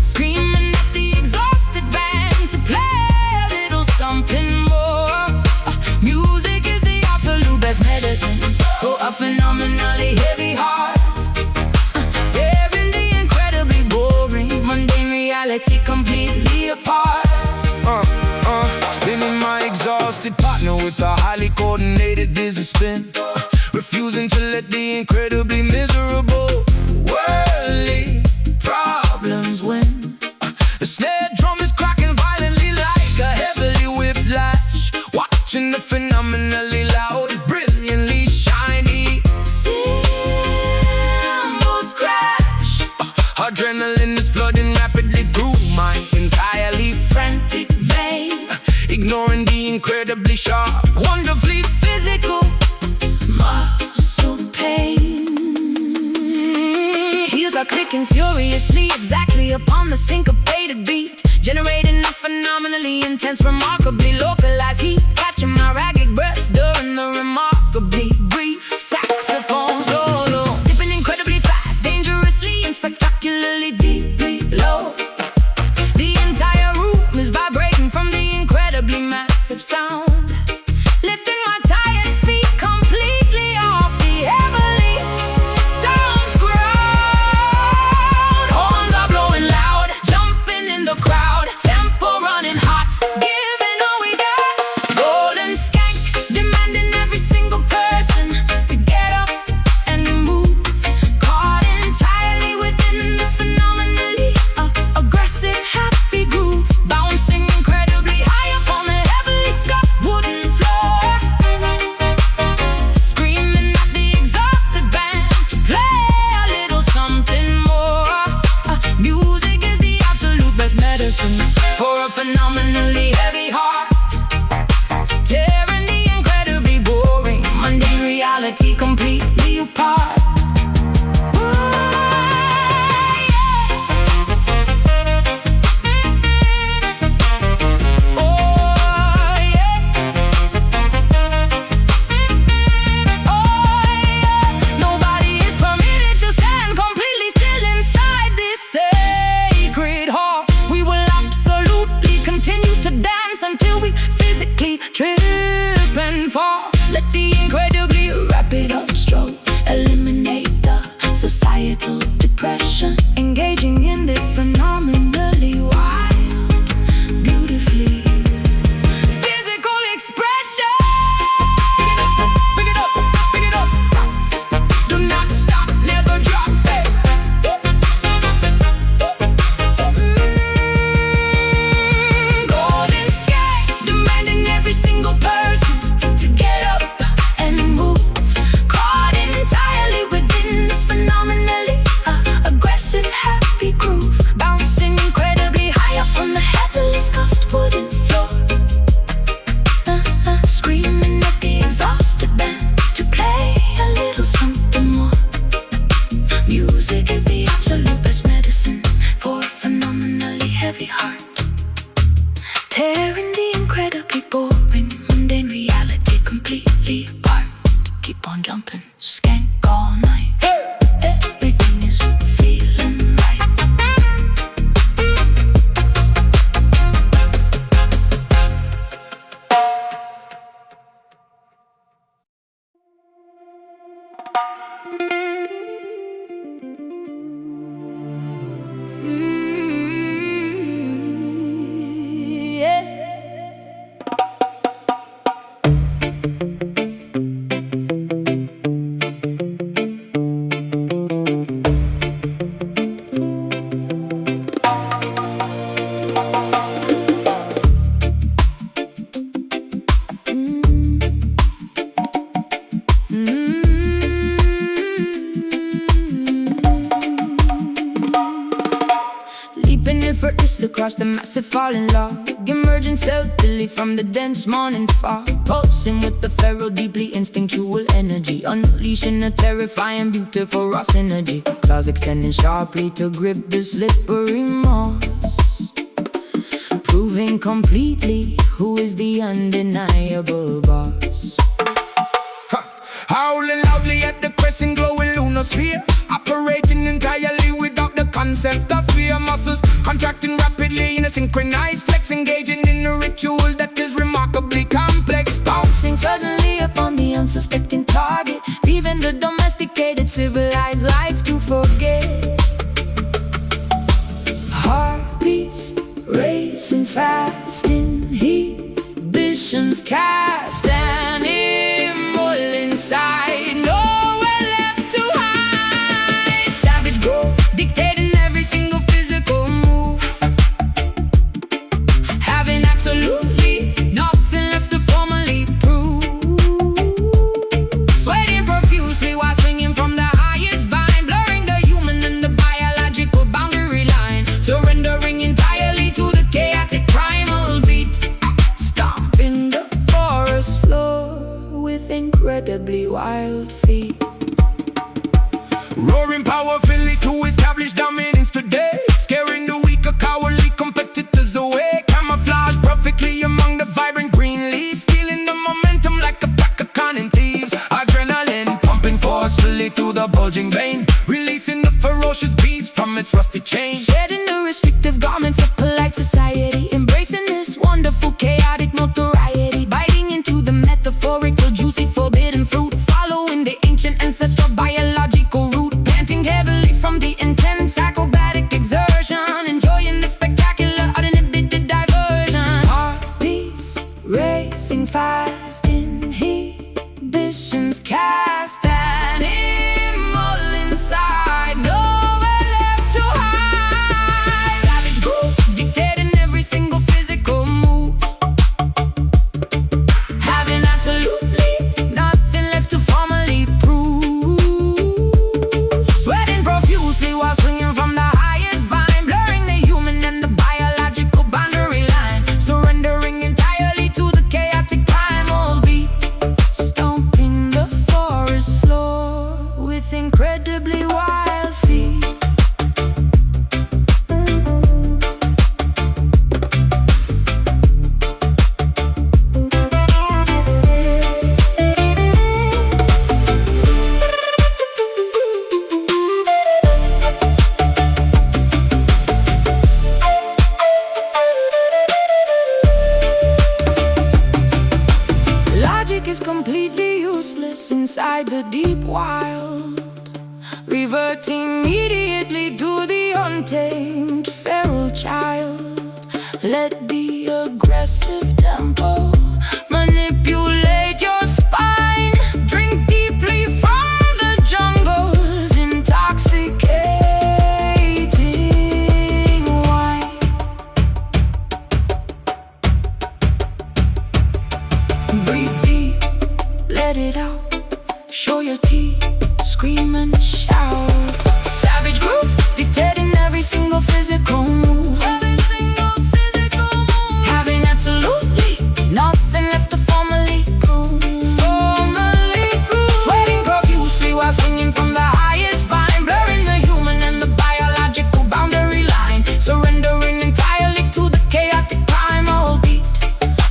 Screaming at the exhausted band to play a little something more. Music is the absolute best medicine for a phenomenally heavy heart. Tearing the incredibly boring, mundane reality completely apart. Spinning my exhausted partner with a highly coordinated dizzy spin. Refusing to let the incredibly miserable worldly problems win. The snare drum is cracking violently like a heavily whiplash. Watching the phenomenally loud, brilliantly shiny cymbals crash. Adrenaline is flooding rapidly through my entirely frantic vein. Ignoring the incredibly sharp, wonderfully physical muscle pain. Heels are clicking furiously, exactly upon the syncopated beat. Generating a phenomenally intense, remarkably localized heat. Catching my ragged breath during the remarkably brief saxophone solo. Dipping incredibly fast, dangerously and spectacularly deeply low. The entire room is vibrating from the incredibly massive sound. Lifting my tired feet completely off the heavily stomped ground. Horns are blowing loud, jumping in the crowd. Tempo running hot, giving all we got. Golden skank, demanding every single person to get up and move. Caught entirely within this phenomenally aggressive, happy groove. Bouncing incredibly high up on the heavily scuffed fall. Let the incredibly rapid upstroke eliminate the societal depression. Engaging in this phenomenally wild, beautifully physical expression. Pick it up, pick it up, pick it up. Do not stop, never drop it. Golden sky, demanding every single person to get up and move. Caught entirely within this phenomenally aggressive, happy groove. Bouncing incredibly high up on the heavily scuffed wooden floor. Screaming at the exhausted band to play a little something more. Music is the absolute best medicine for a phenomenally heavy heart. Tearing the incredibly boring, mundane reality completely apart. Keep on jumping, skank all night. Everything is feeling right. Yeah. Leaping effortlessly across the massive falling log, emerging stealthily from the dense morning fog, pulsing with the feral, deeply instinctual energy, unleashing a terrifying, beautiful raw synergy. Claws extending sharply to grip the slippery moss, proving completely who is the undeniable boss. Howling loudly at the crescent glowing lunar sphere, operating entirely without the concept of fear. Muscles contracting rapidly in a synchronized flex, engaging in a ritual that is remarkably complex. Bouncing suddenly upon the unsuspecting target, leaving the domesticated civilized life to forget. Heartbeats racing fast, inhibitions cast, and immortal inside, nowhere left to hide. Savage growth dictating every single physical move, having absolutely nothing left to formally prove. Sweating profusely while swinging from the highest bind, blurring the human and the biological boundary line, surrendering entirely to the chaotic primal beat, stomping the forest floor with incredibly wild feet. Roaring powerfully to establish dominance today, scaring the weaker, cowardly competitors away. Camouflage perfectly among the vibrant green leaves, stealing the momentum like a pack of cunning thieves. Adrenaline pumping forcefully through the bulging vein, releasing the ferocious beast from its rusty chain. Shedding the restrictive garments of polite society, embracing this wonderful chaotic notoriety, biting into the metaphorical juicy forbidden fruit, following the ancient ancestral biological route, panting heavily from the intense acrobatic exertion, enjoying the spectacular uninhibited diversion. Heartbeats racing fast, inhibitions cast, and immortal inside, nowhere left to hide. Savage growth dictating every single physical move, having absolutely nothing left to formally prove. Sweating profusely while swinging from the highest vine, blurring the human and the biological boundary line, surrendering entirely to the chaotic primal beat, stomping the forest floor completely useless inside the deep wild, reverting immediately to the untamed feral child. Let the aggressive tempo manipulate your spine. Drink deeply from the jungle's intoxicating wine. Breathe deep, let it out. Show your teeth, scream and shout. Savage groove, dictating every single physical move. Having absolutely nothing left to formally prove. Sweating profusely while swinging from the highest vine, blurring the human and the biological boundary line. Surrendering entirely to the chaotic primal beat.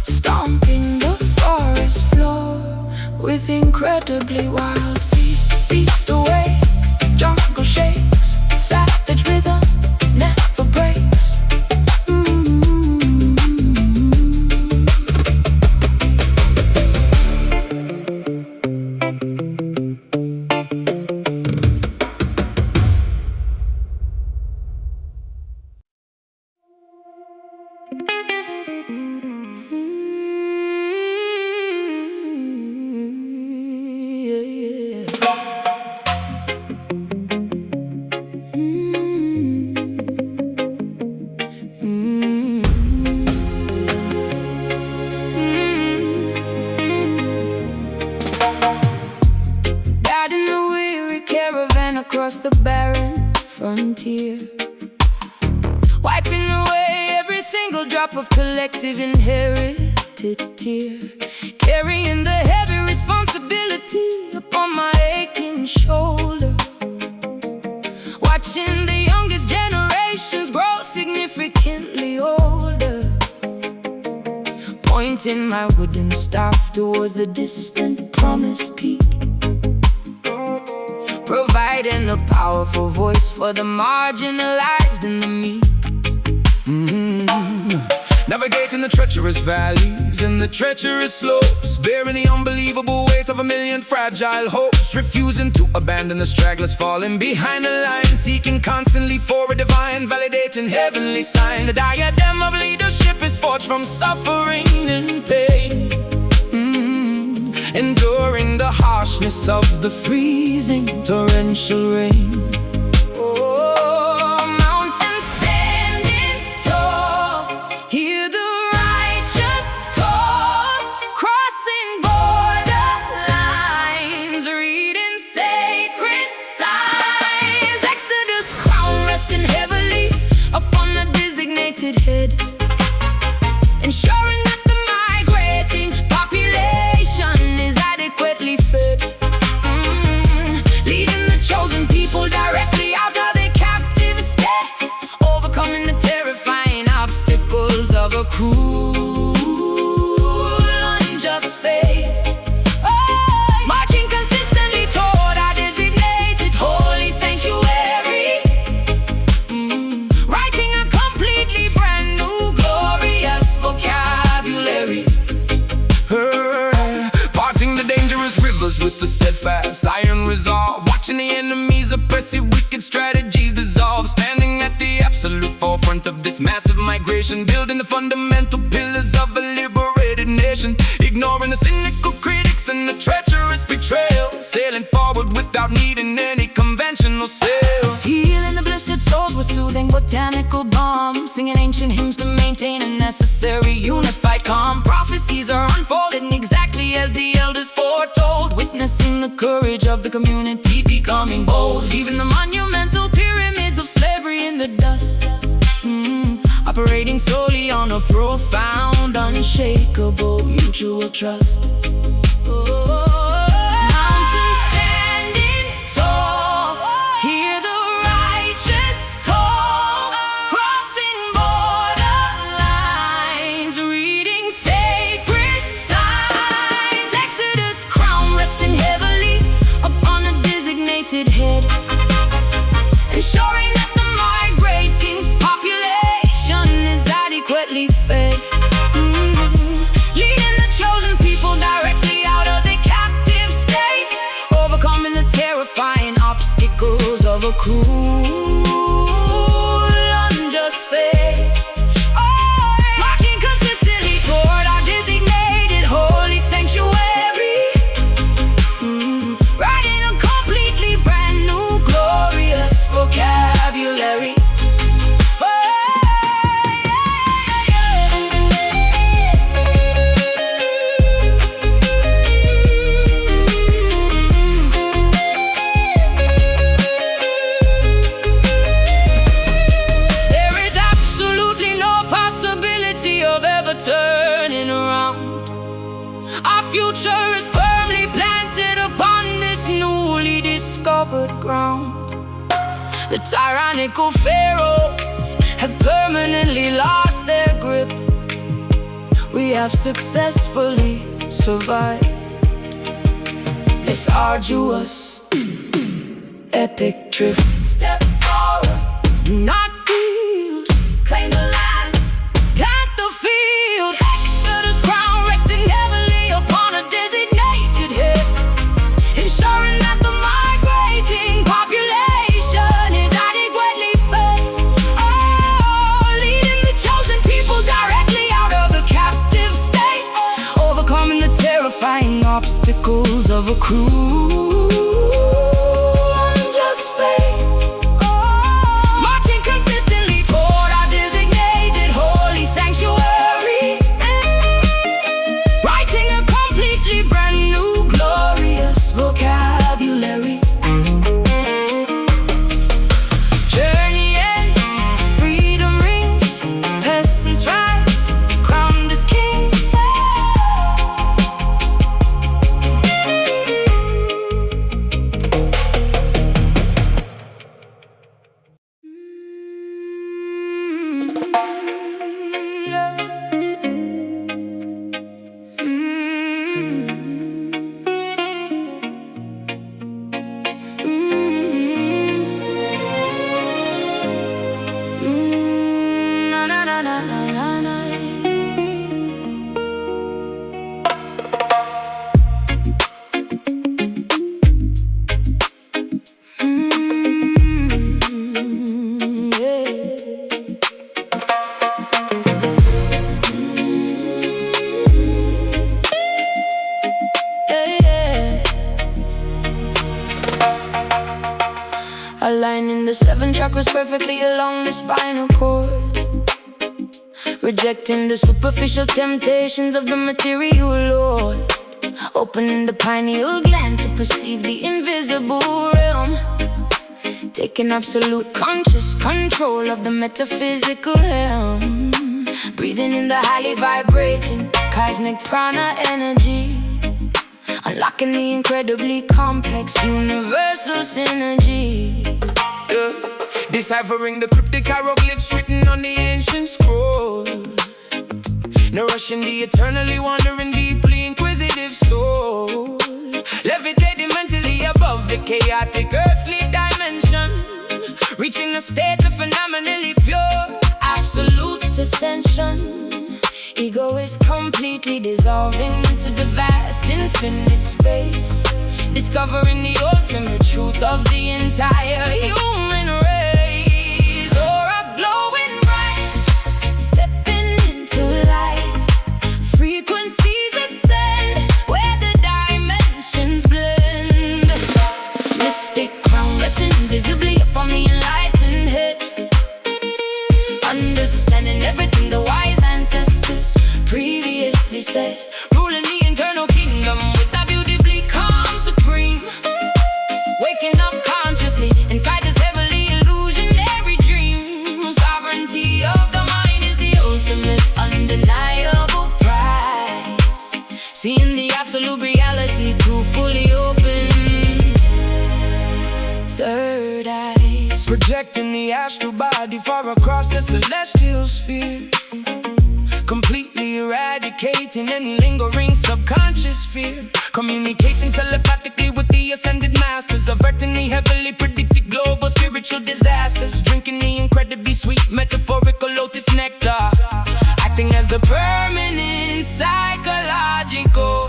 Stomping the forest floor with incredibly wild feet. Beast awake, jungle shakes, savage rhythm never breaks. Guiding the weary caravan across the barren frontier, wiping away every single drop of collective inherited tear, carrying the heavy responsibility upon my aching shoulder, watching the youngest generations grow significantly older, pointing my wooden staff towards the distant promised peak, providing a powerful voice for the marginalized and the meek. Navigating the treacherous valleys and the treacherous slopes, bearing the unbelievable weight of a million fragile hopes, refusing to abandon the stragglers falling behind the line, seeking constantly for a divine, validating heavenly sign. The diadem of leadership is forged from suffering and pain, enduring the harshness of the freezing torrential rain. Head, ensuring that the migrating population is adequately fed, leading the chosen people directly out of their captive state, overcoming the terrifying obstacles of a cruel, unjust fate. Marching consistently toward our designated holy sanctuary, writing a completely brand new glorious vocabulary. Parting the dangerous rivers with the steadfast iron resolve, watching the enemy's oppressive wicked strategies dissolve, standing at the absolute forefront of this massive migration, building the fundamental pillars of a liberated nation, ignoring the cynical critics and the treacherous betrayal, sailing forward without needing any conventional sails. Healing the blistered souls with soothing botanical balm, singing ancient hymns to maintain a necessary unified calm. Prophecies are unfolding exactly as the elders foretold, witnessing the courage of the community becoming bold, leaving the monumental pyramids of slavery in the dust, operating solely on a profound, unshakable mutual trust. Mountains standing tall, hear the righteous call, crossing borderlines, reading sacred signs. Exodus crown resting heavily upon a designated head, ensuring that the migrating population is adequately fed, leading the chosen people direct future is firmly planted upon this newly discovered ground. The tyrannical pharaohs have permanently lost their grip. We have successfully survived this arduous, epic trip. Step forward, do not yield. Claim the land, plant the field. Exodus crown resting heavily upon a designated head, ensuring that the migrating population is adequately fed. Oh, leading the chosen people directly out of the captive state, overcoming the terrifying obstacles of a cruel, unjust fate. Marching consistently toward our designated holy sanctuary, writing a completely brand new glorious vocabulary. Journey ends, freedom rings, peasants rise, crowned as kings. Na na na na na na. Aligning the 7 chakras perfectly along the spinal cord, rejecting the superficial temptations of the material lord, opening the pineal gland to perceive the invisible realm, taking absolute conscious control of the metaphysical realm, breathing in the highly vibrating cosmic prana energy, unlocking the incredibly complex universal synergy. Deciphering the cryptic hieroglyphs written on the ancient scroll, nourishing the eternally wandering, deeply inquisitive soul, levitating mentally above the chaotic earthly dimension, reaching a state of phenomenally pure, absolute ascension. Ego is completely dissolving into the vast infinite space, discovering the ultimate truth of the entire human race. Aura glowing bright, stepping into light, frequencies ascend where the dimensions blend. Mystic crown resting invisibly upon the enlightened head, understanding everything the wise ancestors previously said, ruling the internal kingdom with a beautifully calm supreme, waking up consciously inside this heavily illusionary dream. Sovereignty of the mind is the ultimate undeniable prize, seeing the absolute reality through fully open third eyes, projecting the astral body far across the celestial sphere, completely eradicating any lingering subconscious fear, communicating telepathically with the ascended masters, averting the heavily predicted global spiritual disasters, drinking the incredibly sweet metaphorical lotus nectar, acting as the permanent psychological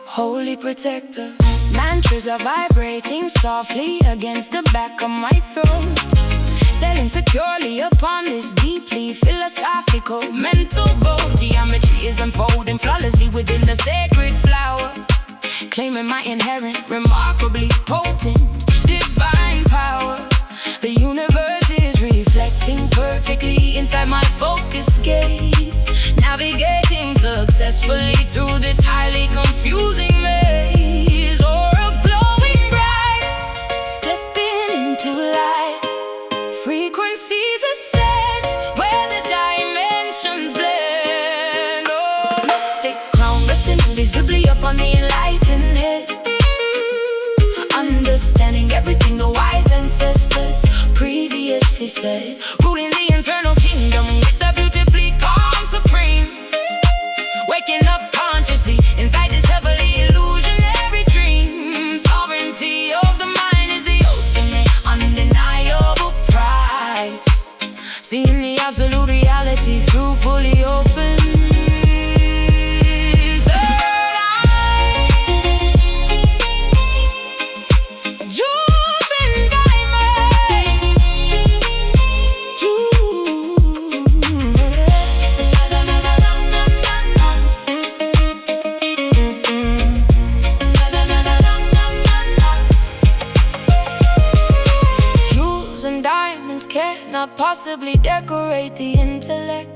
holy protector. Mantras are vibrating softly against the back of my throat, sailing securely upon this deeply philosophical mental boat. Geometry is unfolding flawlessly within the sacred flower, claiming my inherent, remarkably potent, divine power. The universe is reflecting perfectly inside my focused gaze, navigating successfully through this highly confusing maze. Aura glowing bright, stepping into light, frequencies ascend where the dimensions blend. Oh, mystic crown resting invisibly up on the enlightened head, understanding everything the wise ancestors previously said. Ruling the internal kingdom with the beautifully calm supreme. Waking up consciously inside this heavily illusionary dream. Sovereignty of the mind is the ultimate undeniable prize. Seeing the absolute reality through fully open third eye. Jewels and diamonds. Jewels and diamonds cannot possibly decorate the intellect.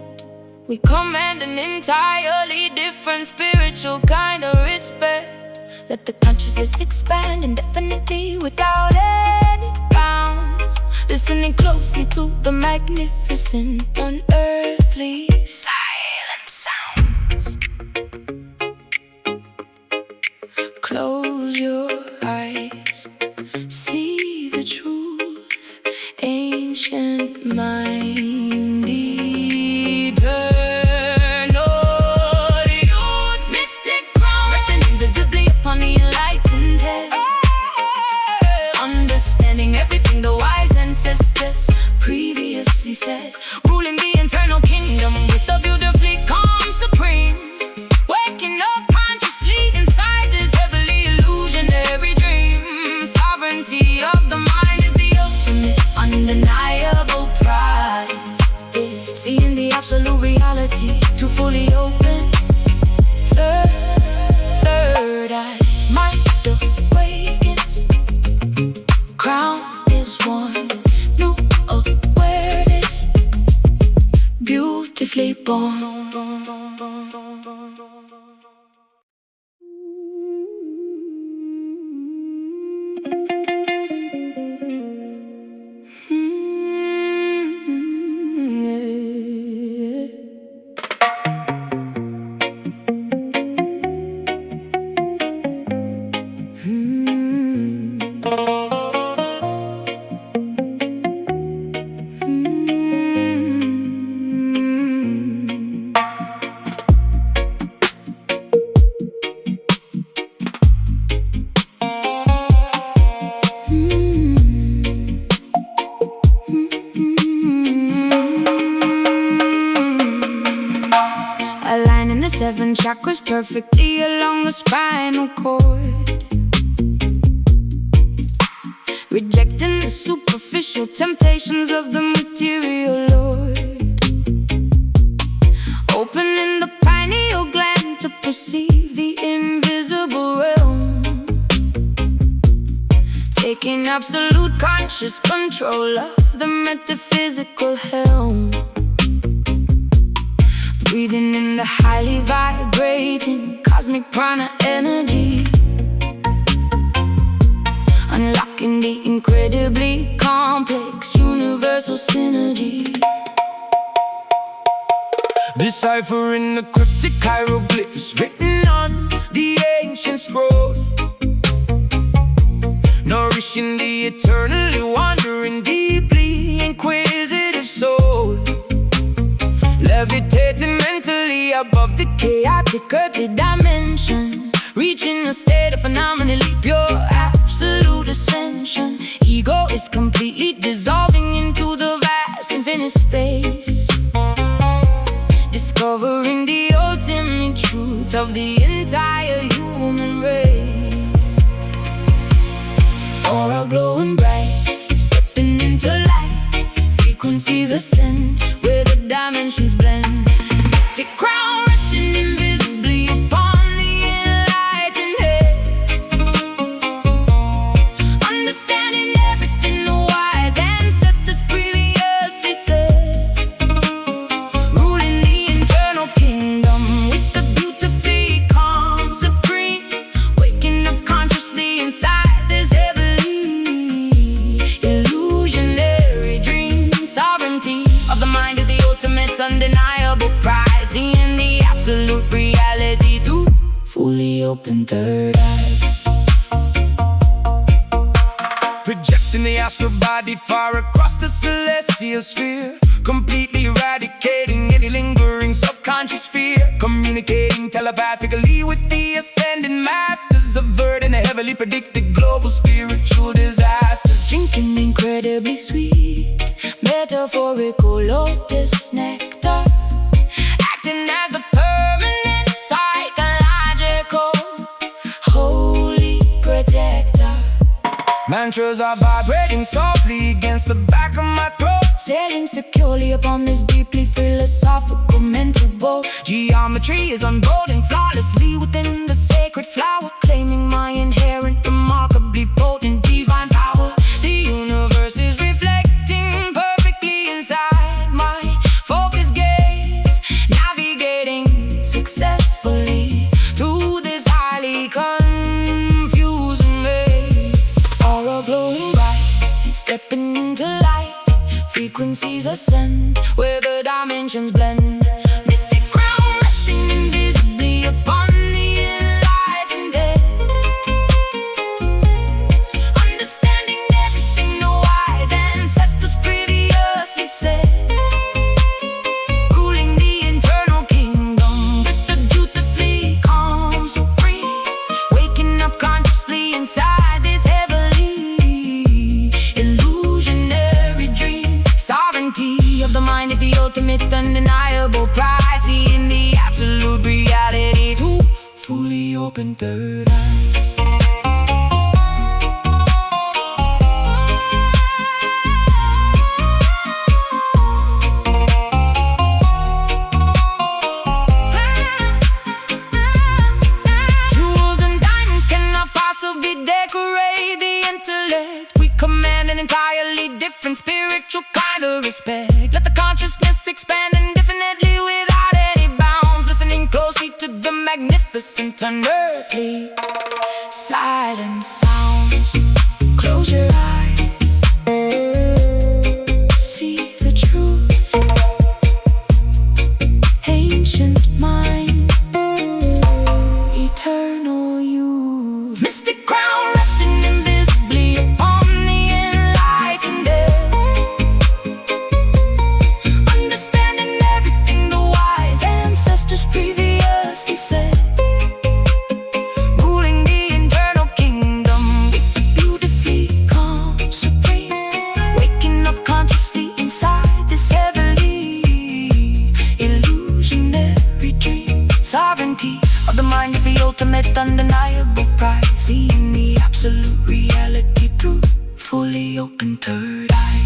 We command an entirely different spiritual kind of respect. Let the consciousness expand indefinitely without any bounds. Listening closely to the magnificent, unearthly, silent sounds. Close your eyes, see the truth, ancient mind, eternal youth, mystic ground, resting invisibly upon the enlightened head, understanding everything the wise ancestors previously said. Ruling the internal kingdom with a beautifully calm supreme. Waking up consciously inside this heavily illusionary dream. Sovereignty of the mind is the ultimate undeniable prize. Seeing the absolute reality to fully open third eye. Mind awakens, crown is worn, new awareness, beautifully born. Aligning the 7 chakras perfectly along the spinal cord. Rejecting the superficial temptations of the material lord. Opening the pineal gland to perceive the invisible realm. Taking absolute conscious control of the metaphysical helm. Breathing in the highly vibrating cosmic prana energy. Unlocking the incredibly complex universal synergy. Deciphering the cryptic hieroglyphs written on the ancient scroll. Nourishing the eternally wandering, deeply inquisitive soul. Levitating mentally above the chaotic earthly dimension. Reaching a state of phenomenally pure absolute ascension. Ego is completely dissolving into the vast infinite space. Discovering the ultimate truth of the entire human race. Aura glowing bright, stepping into light. Frequencies ascend where the dimensions blend. Mystic crown resting invisibly upon the enlightened head. Understanding everything the wise ancestors previously said. Ruling the internal kingdom with the beautifully calm supreme. Waking up consciously inside this heavily illusionary dream. Sovereignty of the mind open third eyes. Projecting the astral body far across the celestial sphere, completely eradicating any lingering subconscious fear, communicating telepathically with the ascending masters, averting a heavily predicted global spiritual disasters. Drinking incredibly sweet metaphorical lotus nectar, Acting as the permanent psychological holy protector. Mantras are vibrating softly against the back of my throat, Sailing securely upon this deeply philosophical mental boat. Geometry is unfolding flawlessly within the sacred flower, Claiming my inherent, remarkably potent divine power. The universe is reflecting perfectly inside my focused gaze, navigating Successfully through this highly confusing maze. aura glowing bright, stepping into light. Frequencies ascend Where the dimensions blend, mystic crown resting invisibly upon the enlightened dead, understanding everything the wise ancestors previously said, ruling the internal kingdom with the beautifully calm supreme, waking up consciously inside this heavenly illusionary dream. Sovereignty of the mind is the ultimate undeniable prize, seeing the absolute reality through fully open third eyes. Jewels and diamonds cannot possibly decorate the intellect. We command an entirely different spiritual kind of respect. Let the consciousness expand indefinitely without any bounds, listening closely to the magnificent unearthly silent sounds. Close your eyes, see the truth. Ancient mind, eternal youth. Mystic crown resting invisibly upon the enlightened dead, understanding everything the wise Ancestors previously said, ruling the internal kingdom with the beautifully calm supreme, waking up consciously inside this heavenly illusionary dream. sovereignty of the mind is the ultimate undeniable prize, Seeing the absolute reality through fully open third eye.